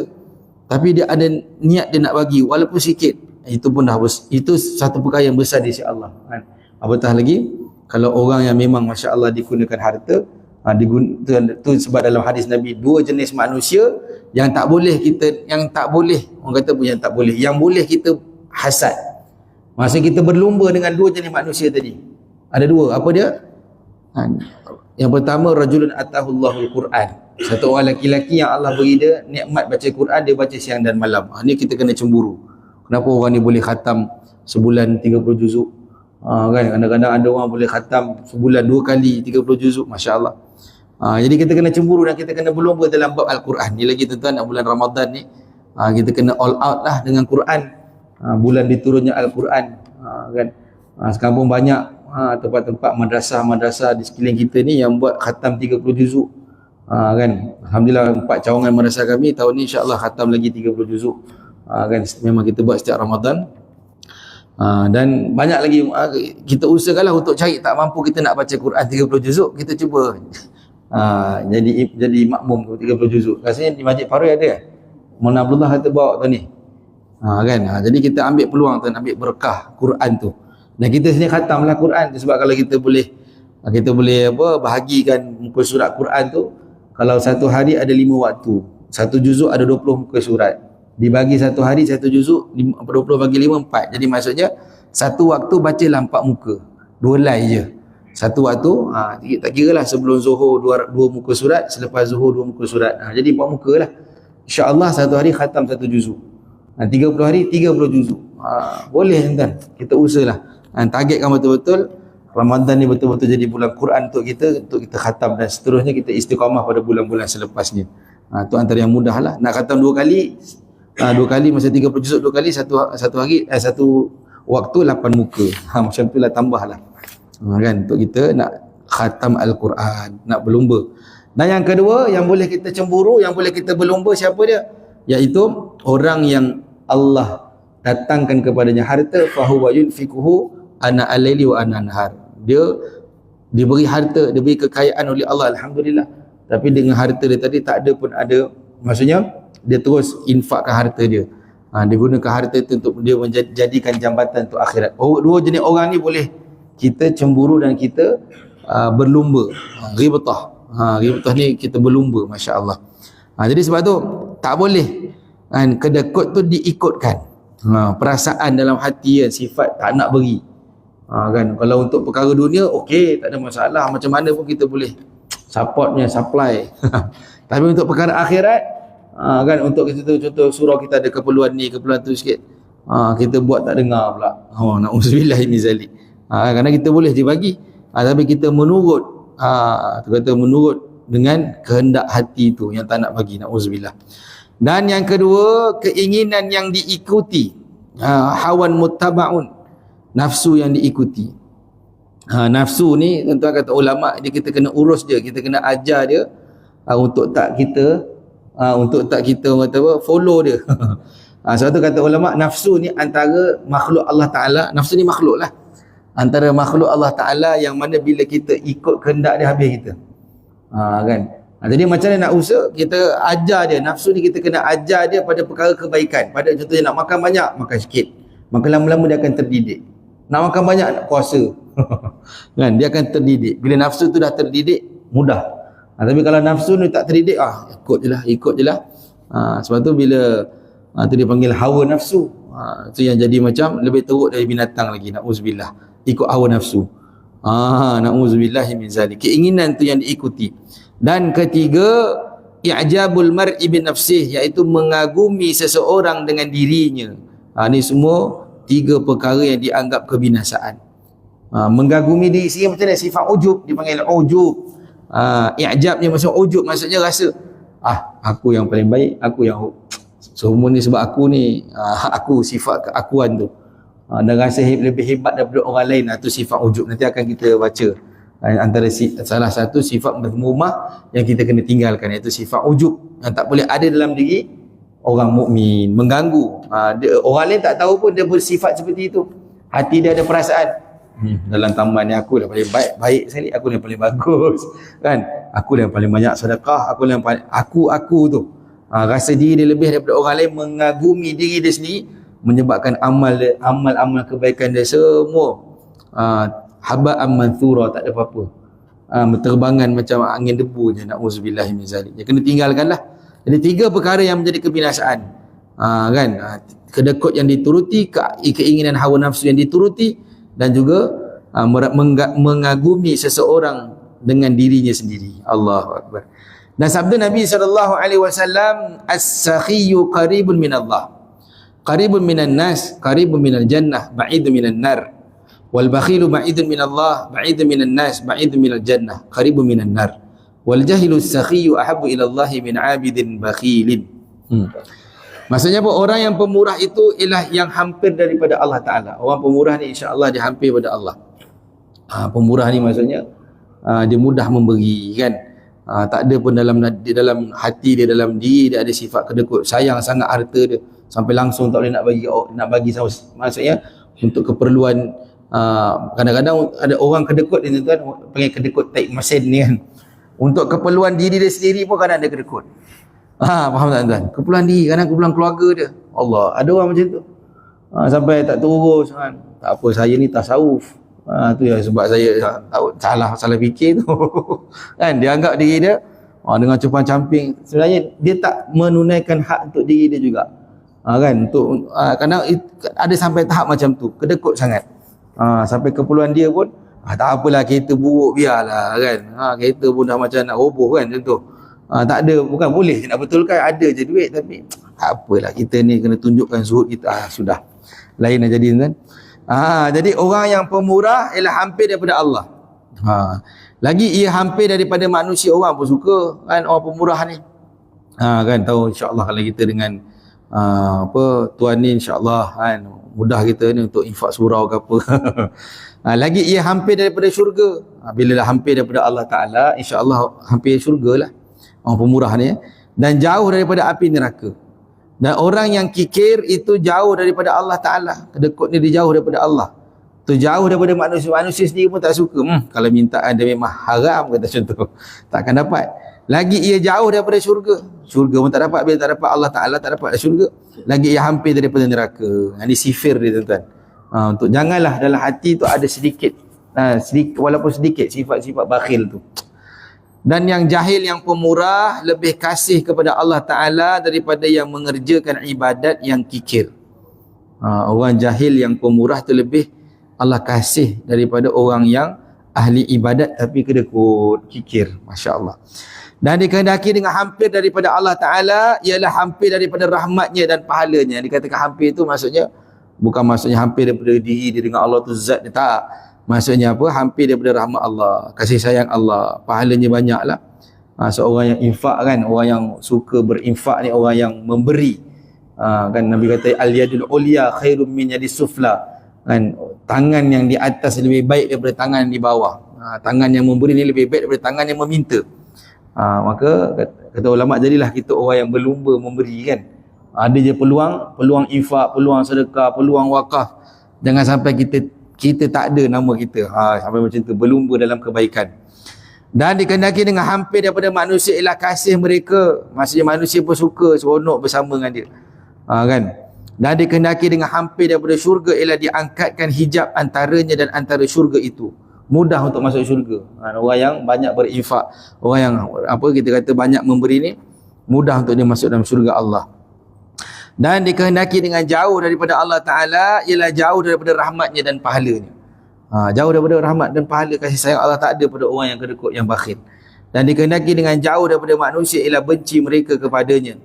tapi dia ada niat dia nak bagi walaupun sikit. Itu pun dah itu satu perkara yang besar di sisi Allah. Kan? Apatah lagi kalau orang yang memang masya-Allah digunakan harta. Itu sebab dalam hadis Nabi, dua jenis manusia yang tak boleh orang kata pun yang tak boleh, yang boleh kita hasad. Maksudnya kita berlumba dengan dua jenis manusia tadi. Ada dua, apa dia? Yang pertama, rajulun atahullahul Quran. Satu orang lelaki yang Allah beri dia nikmat baca Quran, dia baca siang dan malam. Ni kita kena cemburu. Kenapa orang ni boleh khatam sebulan 30 juzuk? Kan, kadang-kadang ada orang boleh khatam sebulan 2 kali 30 juzuk, masya-Allah. Jadi kita kena cemburu dan kita kena berlumba dalam bab Al-Quran. Ni lagi tuan-tuan, nak bulan Ramadan ni, kita kena all out lah dengan Quran. Bulan diturunnya Al-Quran. Kan, sekarang pun banyak tempat-tempat madrasah di sekeliling kita ni yang buat khatam 30 juzuk. Kan, alhamdulillah 4 cawangan madrasah kami tahun ni insya-Allah khatam lagi 30 juzuk. Kan, memang kita buat setiap Ramadan. Dan banyak lagi kita usahakanlah untuk cari, tak mampu kita nak baca Quran 30 juzuk, kita cuba jadi makmum 30 juzuk. Rasanya di Masjid Paroi ada kan? Mona Abdullah kata bawa tu ni. Kan? Jadi kita ambil peluang tu, ambil berkah Quran tu. Dan kita sendiri khatamlah Quran tu, sebab kalau kita boleh bahagikan muka surat Quran tu, kalau satu hari ada 5 waktu, satu juzuk ada 20 muka surat. Dibagi satu hari satu juzuk, 20 bagi 5 4. Jadi maksudnya satu waktu bacalah 4 muka. 2 helai je. Satu waktu, tak kira lah sebelum Zuhur 2 muka surat, selepas Zuhur 2 muka surat. Jadi 4 muka lah. InsyaAllah satu hari khatam satu juzuk. 30 hari 30 juzuk. Boleh tuan. Kita usahalah. Targetkan betul-betul Ramadan ni betul-betul jadi bulan Quran untuk kita khatam, dan seterusnya kita istiqamah pada bulan-bulan selepasnya. Itu antara yang mudah lah. Nak khatam 2 kali, 2 kali masa 30 juzuk, 2 kali satu hari, satu waktu 8 muka. Macam tu lah, tambah lah. Kan, untuk kita nak khatam Al-Quran, nak berlumba. Dan yang kedua, yang boleh kita cemburu, yang boleh kita berlumba, siapa dia? Iaitu orang yang Allah datangkan kepadanya harta, fahuwa yunfikuhu ana al-laili wa ana nahar. Dia diberi harta, diberi kekayaan oleh Allah, alhamdulillah. Tapi dengan harta dia tadi tak ada pun ada, maksudnya dia terus infakkan harta dia. Dia gunakan harta itu untuk dia menjadikan jambatan untuk akhirat. Dua jenis orang ni boleh kita cemburu dan kita berlumba. Ghibtah. Ghibtah ni kita berlumba, masya-Allah. Jadi sebab tu tak boleh kan, kedekut tu diikutkan. Perasaan dalam hati, sifat tak nak beri. Kan, kalau untuk perkara dunia okey, tak ada masalah, macam mana pun kita boleh supportnya, supply. Tapi untuk perkara akhirat, kan, untuk kita contoh surau kita ada keperluan ni, keperluan tu sikit, kita buat tak dengar pula. Na'udzubillah min zalik. Kerana kita boleh dibagi, tapi kita menurut menurut dengan kehendak hati tu yang tak nak bagi, na'udzubillah. Dan yang kedua, keinginan yang diikuti, hawan muttaba'un, nafsu yang diikuti. Nafsu ni tuan-tuan kata ulama, dia kita kena urus dia, kita kena ajar dia untuk tak kita orang kata apa, follow dia. Sebab tu kata ulama, nafsu ni antara makhluk Allah Ta'ala, nafsu ni makhluk lah, antara makhluk Allah Ta'ala yang mana bila kita ikut kehendak dia habis kita. Kan? Jadi macam mana nak usaha, kita ajar dia, nafsu ni kita kena ajar dia pada perkara kebaikan. Pada contohnya nak makan banyak, makan sikit. Maka lama-lama dia akan terdidik. Nak makan banyak, nak puasa. Kan, dia akan terdidik. Bila nafsu tu dah terdidik, mudah. Tapi kalau nafsu ni tak terdidik, ikut je lah. Sebab tu bila tu dia panggil hawa nafsu. Tu yang jadi macam lebih teruk dari binatang lagi. Na'udzubillah. Ikut hawa nafsu. Na'udzubillahi min zalik. Keinginan tu yang diikuti. Dan ketiga, i'jabul mar'i bin nafsih, iaitu mengagumi seseorang dengan dirinya. Ni semua 3 perkara yang dianggap kebinasaan. Mengagumi diri sendiri macam mana? Sifat ujub, dipanggil ujub. I'jab ni maksud ujub, maksudnya rasa aku yang paling baik, aku yang semua ni sebab aku ni, aku sifat keakuan tu. Dan rasa lebih hebat daripada orang lain, tu sifat ujub. Nanti akan kita baca antara salah satu sifat mazmumah yang kita kena tinggalkan, iaitu sifat ujub yang tak boleh ada dalam diri orang mukmin, mengganggu. Orang lain tak tahu pun dia bersifat seperti itu. Hati dia ada perasaan, dalam taman ni aku dah paling baik sekali, aku yang paling bagus, kan? Aku yang paling banyak sedekah, aku yang paling aku tu. Rasa diri dia lebih daripada orang lain, mengagumi diri dia sendiri, menyebabkan amal kebaikan dia semua haba'an manthura, tak ada apa-apa. Terbangan macam angin debu je. Na'udzubillahi min zalik. Dia kena tinggalkan lah. Jadi 3 perkara yang menjadi kebinasaan. Kan? Kedekut yang dituruti, keinginan hawa nafsu yang dituruti, dan juga mengagumi seseorang dengan dirinya sendiri. Allahu Akbar. Dan sabda Nabi SAW, as-sakhiyyu qaribun minallah, qaribun minan nas, qaribun minal jannah, ba'idun minan nar. Wal bakhilu ba'idun minallah, ba'idun minan nas, ba'idun minal jannah, qaribun minan nar. Wal jahilu as-sakhiyyu ahabbu ila Allah min 'abidin bakhilin. Maksudnya apa? Orang yang pemurah itu ialah yang hampir daripada Allah Ta'ala. Orang pemurah ni insya-Allah dia hampir pada Allah. Pemurah ni maksudnya dia mudah memberi, kan? Tak ada pun dalam hati dia, dalam diri dia ada sifat kedekut, sayang sangat harta dia sampai langsung tak boleh nak bagi sama. Maksudnya untuk keperluan, kadang-kadang ada orang kedekut ni tuan, panggil kedekut taik mesin ni kan. Untuk keperluan diri dia sendiri pun kadang ada kedekut. Faham tak tuan? Keperluan diri, kadang keperluan keluarga dia. Allah, ada orang macam tu. Sampai tak terurus kan. Tak apa, saya ni tasawuf. Tu ya sebab saya salah fikir tu. Kan, dia anggap diri dia dengan cupang camping. Sebenarnya dia tak menunaikan hak untuk diri dia juga. Kan, untuk kadang ada sampai tahap macam tu, kedekut sangat. Sampai keperluan dia pun tak apalah, kereta buruk biarlah, kan. Kereta pun dah macam nak roboh, kan, contoh. Tak ada, bukan boleh nak betulkan, ada je duit, tapi tak apalah, kita ni kena tunjukkan zuhud kita. Sudah, lain dah jadi, kan. Jadi orang yang pemurah ialah hampir daripada Allah. Lagi ia hampir daripada manusia. Orang pun suka, kan, orang pemurah ni. Kan, tahu insya-Allah kalau kita dengan tuan ni insya-Allah, kan, mudah kita ni untuk infak surau ke apa. Lagi ia hampir daripada syurga. Bila dah hampir daripada Allah Ta'ala, insya-Allah hampir syurga lah orang pemurah ni. Dan jauh daripada api neraka. Dan orang yang kikir itu jauh daripada Allah Ta'ala. Kedekut ni dia jauh daripada Allah. Tu jauh daripada manusia. Manusia sendiri pun tak suka. Kalau mintaan dia memang haram, kata contoh, takkan dapat. Lagi ia jauh daripada syurga. Syurga pun tak dapat. Bila tak dapat Allah Ta'ala, tak dapat syurga. Lagi ia hampir daripada neraka. Ini sifir dia, tuan-tuan. Untuk janganlah dalam hati tu ada sedikit, walaupun sedikit, sifat-sifat bakhil tu. Dan yang jahil yang pemurah lebih kasih kepada Allah Ta'ala daripada yang mengerjakan ibadat yang kikir. Orang jahil yang pemurah tu lebih Allah kasih daripada orang yang ahli ibadat tapi kedekut, kikir. Masya Allah. Dan dikehendaki dengan hampir daripada Allah Ta'ala ialah hampir daripada rahmatnya dan pahalanya. Dikatakan hampir itu maksudnya bukan maksudnya hampir daripada diri dia dengan Allah tu zat dia, tak. Maksudnya apa? Hampir daripada rahmat Allah, kasih sayang Allah, pahalanya banyak lah. Seorang yang infak, kan, orang yang suka berinfak ni orang yang memberi. Kan Nabi kata al-yadul ulya khairum min yadis sufla. Kan, tangan yang di atas lebih baik daripada tangan di bawah. Tangan yang memberi ni lebih baik daripada tangan yang meminta. Maka kata ulama, jadilah kita orang yang berlumba memberi, kan. Ada je peluang infak, peluang sedekah, peluang wakaf. Jangan sampai kita tak ada nama kita. Sampai macam tu, berlumba dalam kebaikan. Dan dikehendaki dengan hampir daripada manusia ialah kasih mereka. Maksudnya manusia pun suka, seronok bersama dengan dia. Kan? Dan dikehendaki dengan hampir daripada syurga ialah diangkatkan hijab antaranya dan antara syurga itu. Mudah untuk masuk syurga. Orang yang banyak berinfak, orang yang kita kata banyak memberi ni, mudah untuk dia masuk dalam syurga Allah. Dan dikehendaki dengan jauh daripada Allah Ta'ala ialah jauh daripada rahmatnya dan pahalanya. Jauh daripada rahmat dan pahala kasih sayang Allah tak ada pada orang yang kedekut, yang bakhil. Dan dikehendaki dengan jauh daripada manusia ialah benci mereka kepadanya.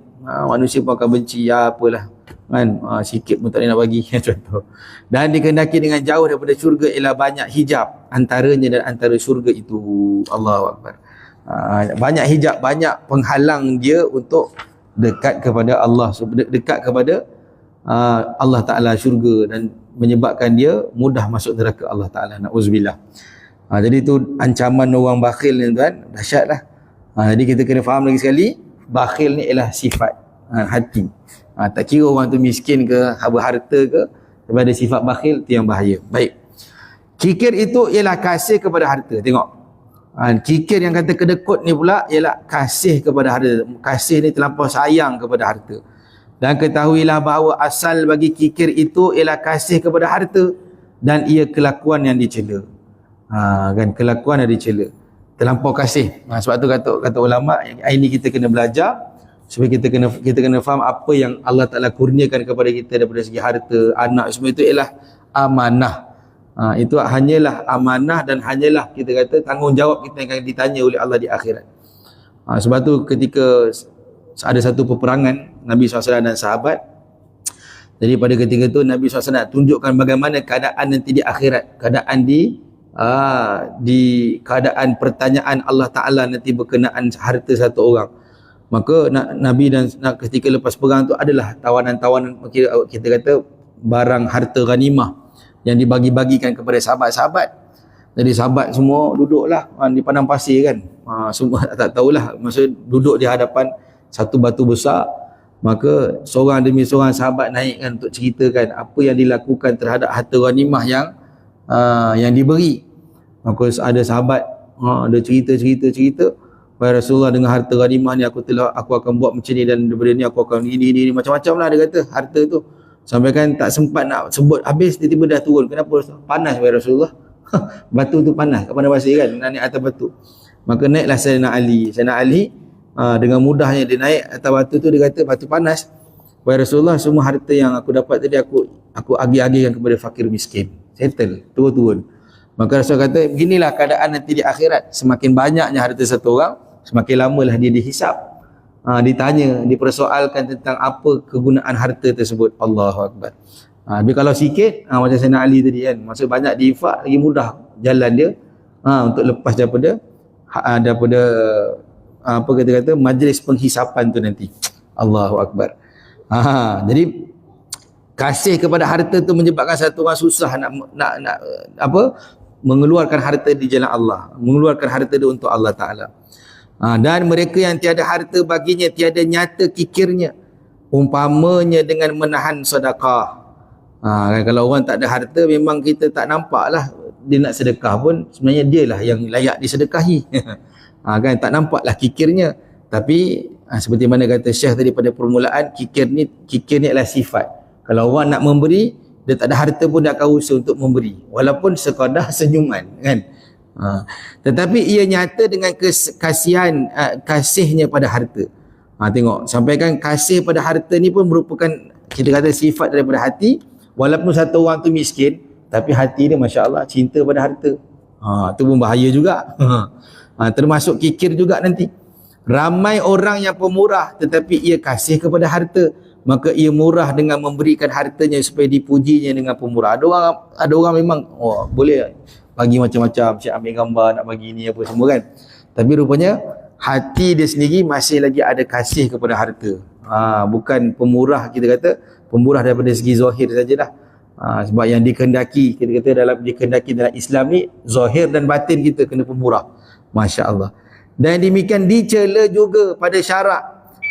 Manusia pun akan benci, ya apalah kan, sikit pun tak boleh nak bagi contoh. Dan dikehendaki dengan jauh daripada syurga ialah banyak hijab antaranya dan antara syurga itu. Allahu Akbar. Banyak hijab, banyak penghalang dia untuk dekat kepada Allah, dekat kepada Allah Ta'ala syurga, dan menyebabkan dia mudah masuk neraka Allah Ta'ala. Na'udzubillah. Jadi itu ancaman orang bakhil ni tuan, dahsyatlah. Jadi kita kena faham lagi sekali, bakhil ni ialah sifat hati. Tak kira orang tu miskin ke, berharta ke, daripada sifat bakhil tu yang bahaya. Baik. Kikir itu ialah kasih kepada harta. Tengok. Kikir yang kata kedekut ni pula ialah kasih kepada harta. Kasih ni terlampau sayang kepada harta. Dan ketahuilah bahawa asal bagi kikir itu ialah kasih kepada harta, dan ia kelakuan yang dicela. Kan, kelakuan yang dicela. Terlampau kasih. Sebab tu kata ulama, ini kita kena belajar supaya kita kena faham apa yang Allah Ta'ala kurniakan kepada kita daripada segi harta, anak, semua itu ialah amanah. Itu hanyalah amanah, dan hanyalah kita kata tanggungjawab kita yang akan ditanya oleh Allah di akhirat. Sebab tu ketika ada satu peperangan Nabi SAW dan sahabat, jadi pada ketika itu Nabi SAW nak tunjukkan bagaimana keadaan nanti di akhirat, keadaan di keadaan pertanyaan Allah Ta'ala nanti berkenaan harta satu orang. Maka Nabi dan ketika lepas perang tu adalah tawanan-tawanan, kita kata barang harta ghanimah yang dibagi-bagikan kepada sahabat-sahabat. Jadi sahabat semua duduklah di padang pasir kan. Semua tak tahulah, maksud duduk di hadapan satu batu besar. Maka seorang demi seorang sahabat naik kan untuk ceritakan apa yang dilakukan terhadap harta ghanimah yang diberi. Maka ada sahabat ada cerita, wahai Rasulullah, dengan harta ghanimah ni aku akan buat macam ni, dan daripada ni aku akan ini macam-macam lah dia kata harta tu. Sampai kan tak sempat nak sebut habis, tiba-tiba dah turun. Kenapa? Panas wahai Rasulullah. Batu tu panas, kat mana pasir kan, naik atas batu. Maka naiklah Sayyidina Ali dengan mudahnya dia naik atas batu tu. Dia kata, batu panas wahai Rasulullah, semua harta yang aku dapat tadi aku agi-agikan kepada fakir miskin. Settle, turun. Maka Rasul kata, beginilah keadaan nanti di akhirat. Semakin banyaknya harta satu orang, semakin lamalah dia dihisap, ditanya, dipersoalkan tentang apa kegunaan harta tersebut. Allahu Akbar. Tapi kalau sikit, macam Sayyidina Ali tadi kan, maksud banyak diinfak, lagi mudah jalan dia untuk lepas daripada apa kata majlis penghisapan tu nanti. Allahu Akbar. Jadi kasih kepada harta tu menyebabkan satu orang susah nak mengeluarkan harta di jalan Allah, mengeluarkan harta dia untuk Allah Ta'ala. Dan mereka yang tiada harta baginya tiada nyata kikirnya, umpamanya dengan menahan sedekah. Kan, kalau orang tak ada harta, memang kita tak nampak lah dia nak sedekah pun, sebenarnya dia lah yang layak disedekahi. Kan, tak nampak lah kikirnya. Tapi seperti mana kata Syekh tadi pada permulaan, kikir ni adalah sifat. Kalau orang nak memberi, dia tak ada harta pun dia akan usaha untuk memberi, walaupun sekadar senyuman kan. Tetapi ia nyata dengan kasihnya pada harta. Tengok, sampaikan kasih pada harta ni pun merupakan, kita kata, sifat daripada hati. Walaupun satu orang tu miskin, tapi hati dia Masya Allah cinta pada harta. Tu pun bahaya juga. Termasuk kikir juga nanti. Ramai orang yang pemurah tetapi ia kasih kepada harta, maka ia murah dengan memberikan hartanya supaya dipujinya dengan pemurah. Ada orang memang boleh bagi macam-macam, siap ambil gambar, nak bagi ni apa semua kan. Tapi rupanya hati dia sendiri masih lagi ada kasih kepada harta. Bukan pemurah, kita kata pemurah daripada segi zahir sajalah. Sebab yang dikehendaki, kita kata dikehendaki dalam Islam ni, zahir dan batin kita kena pemurah. Masya Allah. Dan demikian dicela juga pada syarak,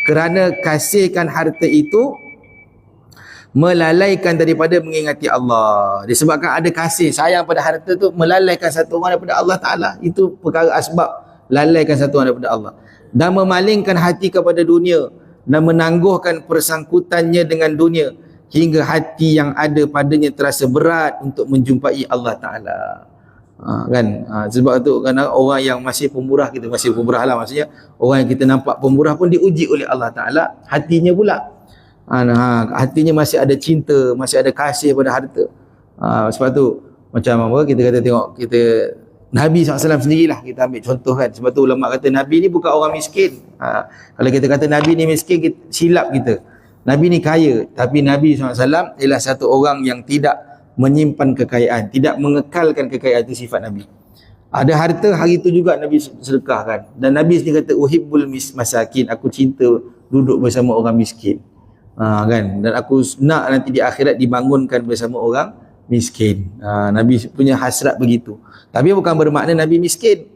kerana kasihkan harta itu melalaikan daripada mengingati Allah. Disebabkan ada kasih sayang pada harta tu, melalaikan satu orang daripada Allah Ta'ala. Itu perkara asbab lalaikan satu orang daripada Allah. Dan memalingkan hati kepada dunia, dan menangguhkan persangkutannya dengan dunia, hingga hati yang ada padanya terasa berat untuk menjumpai Allah Ta'ala. Sebab tu kan orang yang masih pemurah, kita masih pemurah lah, maksudnya orang yang kita nampak pemurah pun diuji oleh Allah Ta'ala hatinya pula. Hatinya masih ada cinta, masih ada kasih pada harta. Sebab tu macam apa kita kata, tengok kita Nabi SAW sendirilah kita ambil contoh kan. Sebab tu ulama kata Nabi ni bukan orang miskin. Kalau kita kata Nabi ni miskin, silap kita. Nabi ni kaya, tapi Nabi SAW ialah satu orang yang tidak menyimpan kekayaan, tidak mengekalkan kekayaan. Itu sifat Nabi. Ada harta, hari itu juga Nabi sedekahkan. Dan Nabi sendiri kata uhibbul masakin, aku cinta duduk bersama orang miskin. Dan aku nak nanti di akhirat dibangunkan bersama orang miskin. Nabi punya hasrat begitu. Tapi bukan bermakna Nabi miskin.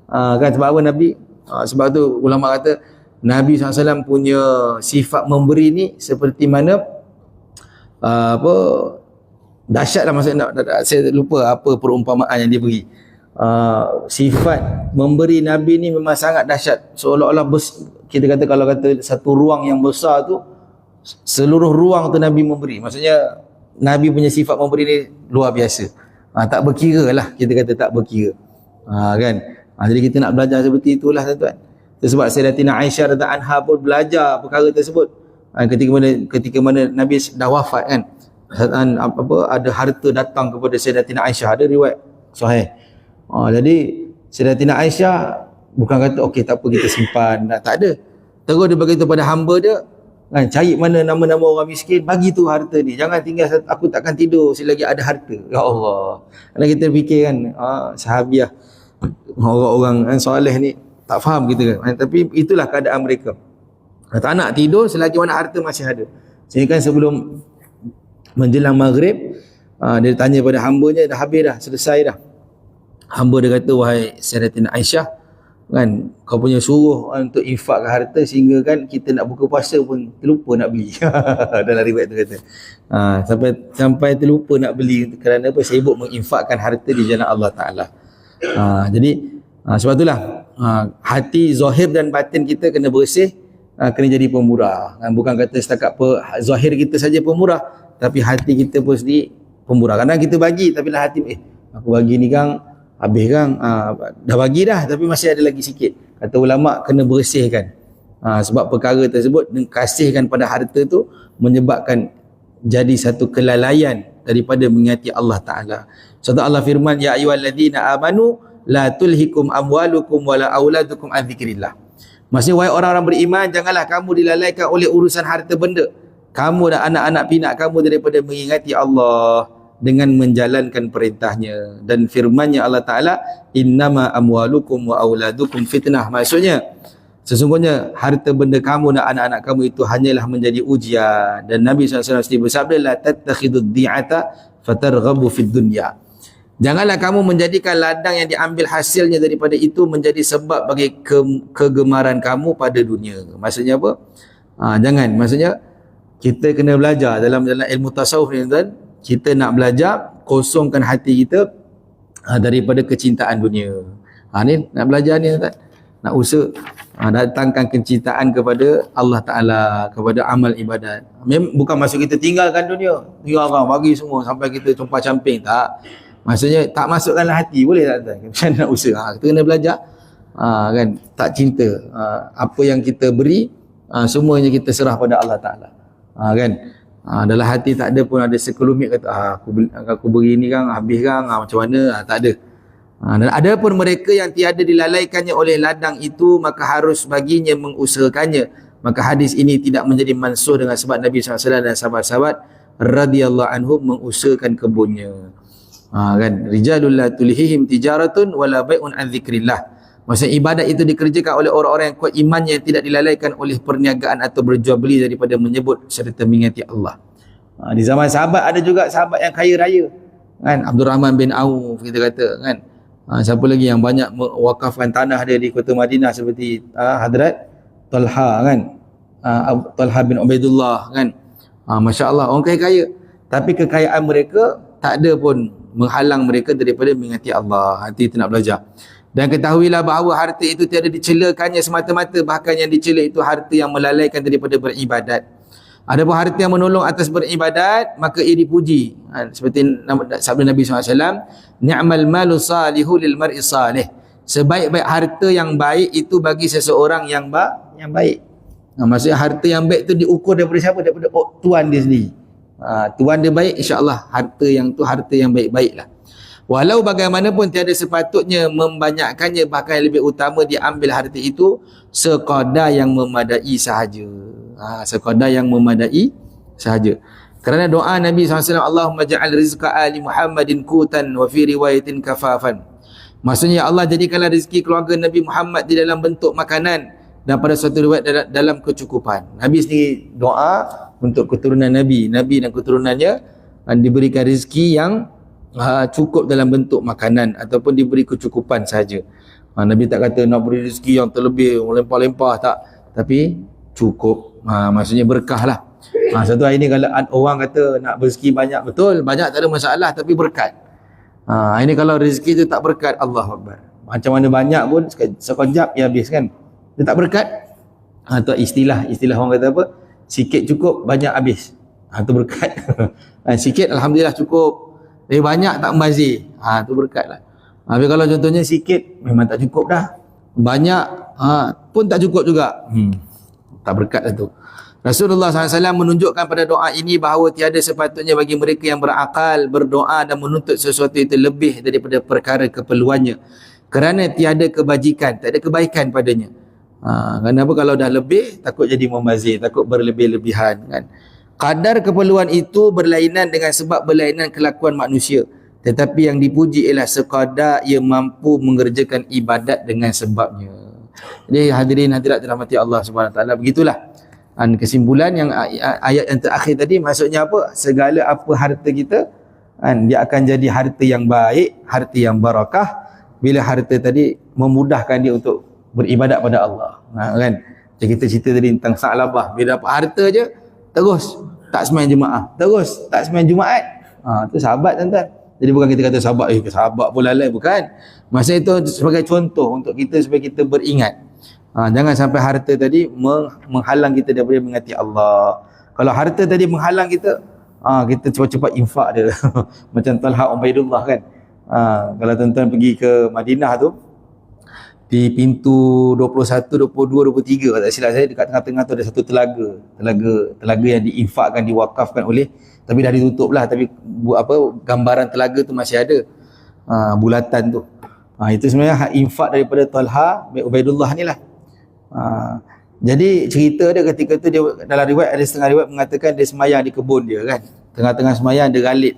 Sebab apa Nabi? Sebab tu ulama kata Nabi SAW punya sifat memberi ni seperti mana dahsyat lah, maksudnya saya lupa apa perumpamaan yang dia beri. Sifat memberi Nabi ni memang sangat dahsyat. Seolah-olah kita kata, kalau kata satu ruang yang besar tu, seluruh ruang tu Nabi memberi. Maksudnya Nabi punya sifat memberi ni luar biasa. Tak berkira lah, kita kata tak berkira. Jadi kita nak belajar seperti itulah tuan-tuan. Sebab Sayyidatina Aisyah radhiyallahu anha pun belajar perkara tersebut. Ketika mana Nabi dah wafat kan, ada harta datang kepada Sayyidatina Aisyah, ada riwayat sahih. Jadi Sayyidatina Aisyah bukan kata okey tak apa kita simpan, tak ada. Terus dia beritahu pada hamba dia, cari mana nama-nama orang miskin, bagi tu harta ni, jangan tinggal aku takkan tidur selagi ada harta. Ya Allah. Kalau kita fikir kan, sahabiah, orang-orang soleh ni tak faham kita kan. Tapi itulah keadaan mereka. Tak nak tidur selagi mana harta masih ada. Sehingga kan sebelum menjelang maghrib, dia tanya pada hambanya, dah habis dah, selesai dah. Hamba dia kata, wahai Sayyidatina Aisyah, kan kau punya suruh untuk infakkan harta sehingga kan kita nak buka puasa pun terlupa nak beli. Dalam riwayat tu kata sampai terlupa nak beli kerana apa? Sibuk menginfakkan harta di jalan Allah Ta'ala. Jadi sebab itulah hati zahir dan batin kita kena bersih, kena jadi pemurah. Bukan kata setakat zahir kita saja pemurah, tapi hati kita pun sendiri pemurah. Kadang kita bagi tapi lah hati aku bagi ni kan habis kan, dah bagi dah tapi masih ada lagi sikit. Kata ulama kena bersihkan. Sebab perkara tersebut, kasihkan pada harta tu menyebabkan jadi satu kelalaian daripada mengingati Allah Ta'ala. Sebab Allah firman, ya ayyuhalladzina amanu la tulhikum amwalukum wala auladukum an dzikrillah. Maksudnya wahai orang-orang beriman, janganlah kamu dilalaikan oleh urusan harta benda, kamu dan anak-anak pinak kamu daripada mengingati Allah dengan menjalankan perintahnya. Dan firman-Nya Allah Ta'ala, innama amwalukum wa auladukum fitnah. Maksudnya sesungguhnya harta benda kamu dan anak-anak kamu itu hanyalah menjadi ujian. Dan Nabi SAW sendiri bersabda, la tattakhidud di'ata fatarghabu fid dunya. Janganlah kamu menjadikan ladang yang diambil hasilnya daripada itu menjadi sebab bagi kegemaran kamu pada dunia. Maksudnya apa? Jangan. Maksudnya kita kena belajar dalam ilmu tasawuf ni tuan. Kita nak belajar kosongkan hati kita daripada kecintaan dunia. Ni nak belajar ni tuan. Nak usaha datangkan kecintaan kepada Allah Ta'ala, kepada amal ibadat. Bukan maksud kita tinggalkan dunia, tinggalkan bagi semua sampai kita compah camping, tak. Maksudnya tak masukkanlah hati, boleh tak tuan? Macam nak usaha. Kita kena belajar kan, tak cinta. Apa yang kita beri semuanya kita serah pada Allah Ta'ala. Kan? Dalam hati tak ada pun ada sekelumit kata aku beri ni kan habis kan, macam mana, tak ada. Dan ada pun mereka yang tiada dilalaikannya oleh ladang itu, maka harus baginya mengusahakannya. Maka hadis ini tidak menjadi mansuh dengan sebab Nabi SAW dan sahabat-sahabat radhiyallahu anhum mengusahakan kebunnya. Kan, rijalul la tulhihim tijaratun wala bai'un an dzikrillah. Maksudnya ibadat itu dikerjakan oleh orang-orang yang kuat imannya, yang tidak dilalaikan oleh perniagaan atau berjual beli daripada menyebut serta mengingati Allah. Di zaman sahabat ada juga sahabat yang kaya raya kan, Abdul Rahman bin Auf kita kata kan. Siapa lagi yang banyak mewakafkan tanah dia di kota Madinah seperti Hadrat Talha kan, Talha bin Ubaidullah kan. Masya-Allah orang kaya-kaya, tapi kekayaan mereka tak ada pun menghalang mereka daripada mengingati Allah. Hati itu nak belajar. Dan ketahuilah bahawa harta itu tiada dicelakannya semata-mata, bahkan yang dicela itu harta yang melalaikan daripada beribadat. Adapun harta yang menolong atas beribadat, maka ia dipuji. Seperti sabda Nabi SAW, ni'mal malu salihu lil mar'i salih. Sebaik-baik harta yang baik itu bagi seseorang yang baik. Maksudnya harta yang baik tu diukur daripada siapa? Daripada tuan dia sendiri. Tuan dia baik, insya-Allah harta yang tu harta yang baik-baik lah. Walau bagaimanapun tiada sepatutnya membanyakkannya, bahkan yang lebih utama diambil harta itu sekadar yang memadai sahaja. Sekadar yang memadai sahaja. Kerana doa Nabi SAW, Allahumma ja'al rizqa ali Muhammadin kutan wa fi riwayatin kafafan. Maksudnya, Allah jadikanlah rezeki keluarga Nabi Muhammad di dalam bentuk makanan, dan pada suatu riwayat dalam kecukupan. Nabi sendiri doa untuk keturunan Nabi dan keturunannya diberikan rezeki yang cukup dalam bentuk makanan ataupun diberi kecukupan saja. Nabi tak kata nak beri rezeki yang terlebih, melimpah-limpah, tak, tapi cukup. Maksudnya berkah lah. Satu hari ni kalau orang kata nak rezeki banyak, betul, banyak tak ada masalah, tapi berkat. Ini kalau rezeki tu tak berkat, Allahu Akbar, macam mana banyak pun sekejap ya habis kan, dia tak berkat. Tu istilah orang kata apa, sikit cukup, banyak habis. Tu berkat. Sikit alhamdulillah cukup, tapi banyak tak membazir, tu berkat lah. Tapi kalau contohnya sikit memang tak cukup dah, banyak pun tak cukup juga, tak berkat lah tu. Rasulullah SAW menunjukkan pada doa ini bahawa tiada sepatutnya bagi mereka yang berakal berdoa dan menuntut sesuatu itu lebih daripada perkara keperluannya, kerana tiada kebajikan, tak ada kebaikan padanya. Kenapa? Kalau dah lebih takut jadi membazir, takut berlebih-lebihan kan. Kadar keperluan itu berlainan dengan sebab berlainan kelakuan manusia, tetapi yang dipuji ialah sekadar ia mampu mengerjakan ibadat dengan sebabnya. Jadi hadirin hadirat dirahmati Allah Subhanahu Wa Taala, begitulah kesimpulan yang ayat yang terakhir tadi. Maksudnya apa? Segala apa harta kita dia akan jadi harta yang baik, harta yang barakah bila harta tadi memudahkan dia untuk beribadat pada Allah. Kan? Macam kita cerita tadi tentang Sa'labah, bila dapat harta je terus tak sembahyang jemaah, terus tak sembahyang Jumaat. Tu sahabat tuan-tuan. Jadi bukan kita kata sahabat, sahabat pun lalai, bukan. Masa itu sebagai contoh untuk kita supaya kita beringat. Jangan sampai harta tadi menghalang kita daripada mengingati Allah. Kalau harta tadi menghalang kita, kita cepat-cepat infak dia. Macam Talha Ubaidullah kan. Kalau tuan-tuan pergi ke Madinah tu, di pintu 21, 22, 23 kalau tak silap saya, dekat tengah-tengah tu ada satu telaga yang diinfakkan, diwakafkan oleh, tapi dah ditutup lah, tapi gambaran telaga tu masih ada, bulatan tu. Itu sebenarnya infak daripada Talha bin Ubaidullah ni lah. Jadi cerita dia ketika tu, dia dalam riwayat, ada setengah riwayat mengatakan dia semayang di kebun dia kan, tengah-tengah semayang dia galit.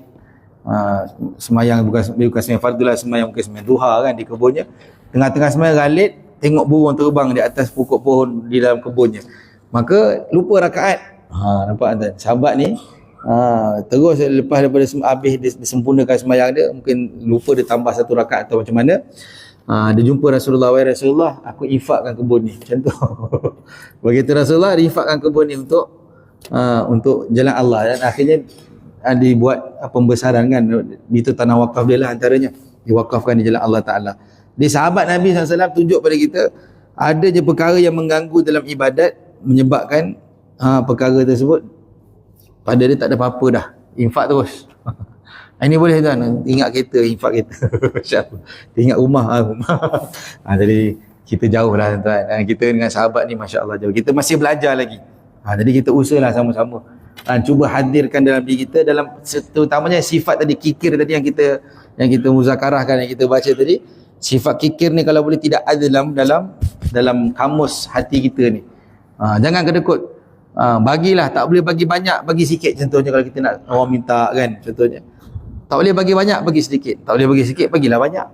Semayang bukan semayang fardu lah, semayang mungkin semayang duha kan di kebunnya. Tengah-tengah semayang galit, tengok burung terbang di atas pokok pohon di dalam kebunnya, maka lupa rakaat. Nampak kan sahabat ni, terus lepas daripada habis disempurnakan semayang dia, mungkin lupa dia tambah satu rakaat atau macam mana. Dia jumpa Rasulullah, wahai Rasulullah, aku infakkan kebun ni, macam tu. Begitu Rasulullah infakkan kebun ni untuk jalan Allah, dan akhirnya dibuat pembesaran kan, itu tanah wakaf dia lah antaranya, diwakafkan di jalan Allah Ta'ala. Di sahabat Nabi SAW tunjuk pada kita, ada je perkara yang mengganggu dalam ibadat, menyebabkan perkara tersebut pada dia tak ada apa-apa dah, infak terus. Ini boleh tuan, ingat kereta, infak kereta. Ingat rumah. Jadi kita jauh lah tuan. Kita dengan sahabat ni Masya Allah jauh, kita masih belajar lagi. Jadi kita usahalah sama-sama, cuba hadirkan dalam diri kita, dalam terutamanya sifat tadi, kikir tadi yang kita muzakarahkan, yang kita baca tadi. Sifat kikir ni kalau boleh tidak ada dalam kamus hati kita ni. Jangan kedekut. Bagilah, tak boleh bagi banyak, bagi sikit. Contohnya kalau kita nak orang minta kan, contohnya tak boleh bagi banyak, bagi sedikit. Tak boleh bagi sikit, bagilah banyak.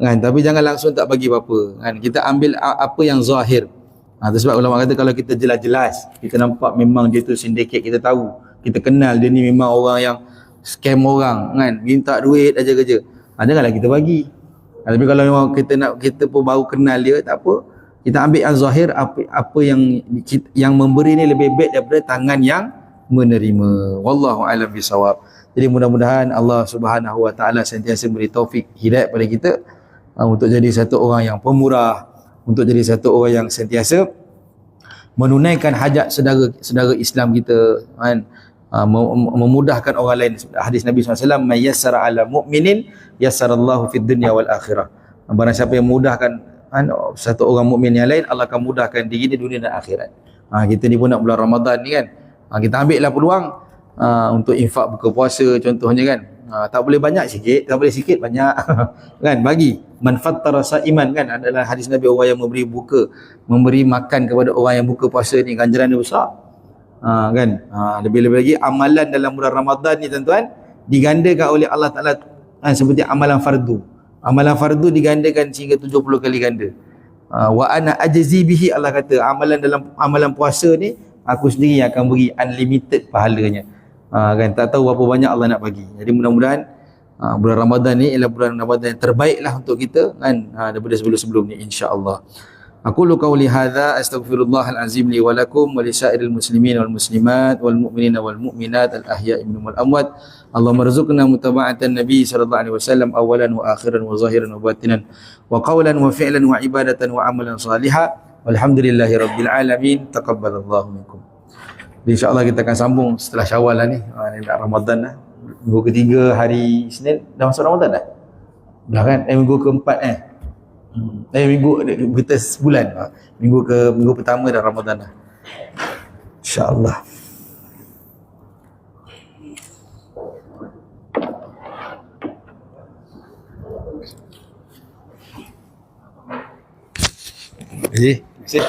Kan? Tapi jangan langsung tak bagi apa-apa kan? Kita ambil apa yang zahir. Itu sebab ulama kata kalau kita jelas-jelas, kita nampak memang dia tu sindiket, kita tahu, kita kenal dia ni memang orang yang scam orang kan, minta duit aja kerja, janganlah kita bagi. Tapi kalau memang kita pun baru kenal dia, tak apa, kita ambil yang zahir, apa yang memberi ni lebih baik daripada tangan yang menerima. Wallahu a'lam bisawab. Jadi mudah-mudahan Allah Subhanahu Wa Taala sentiasa beri taufik hidayah pada kita untuk jadi satu orang yang pemurah, untuk jadi satu orang yang sentiasa menunaikan hajat saudara Islam kita kan, memudahkan orang lain. Hadis Nabi SAW, "Man yassara 'ala mu'minin yassarallahu fid dunya wal akhirah." Barang siapa yang memudahkan satu orang mukmin yang lain, Allah akan mudahkan diri di dunia dan akhirat. Kita ni pun nak bulan Ramadan ni kan, kita ambil lah peluang untuk infak buka puasa contohnya kan. Tak boleh banyak sikit, tak boleh sikit banyak kan, bagi man fattara sa'iman kan, adalah hadis Nabi, orang yang memberi makan kepada orang yang buka puasa ni ganjaran dia besar. Kan, lebih-lebih lagi amalan dalam bulan Ramadan ni tuan-tuan digandakan oleh Allah Ta'ala seperti amalan fardu. Amalan fardu digandakan sehingga 70 kali ganda. Wa ana ajzi bihi, Allah kata amalan dalam amalan puasa ni aku sendiri yang akan beri unlimited pahalanya. Kan, tak tahu berapa banyak Allah nak bagi. Jadi mudah-mudahan bulan Ramadan ni ialah bulan Ramadan yang terbaiklah untuk kita kan, daripada sebelum-sebelum ni insya-Allah. Aqulu qawli hadza astaghfirullahal azim li wa lakum wa li sa'iril muslimin wal muslimat wal mu'minina wal mu'minat al ahya'i minhum wal amwat. Allahumma rzuqna mutaba'atan nabi sallallahu alaihi wasallam awalan wa akhiran wa zahiran wa batinan wa qawlan wa fi'lan wa ibadatan wa amalan salihah. Walhamdulillahi rabbil alamin. Taqabbalallahu minkum. InsyaAllah kita akan sambung setelah Syawal lah ni. Ni dah Ramadan dah. Minggu ketiga hari Isnin dah masuk Ramadan dah. Dah kan? Minggu keempat minggu kita sebulan. Minggu pertama dah Ramadan dah. InsyaAllah. Terima kasih.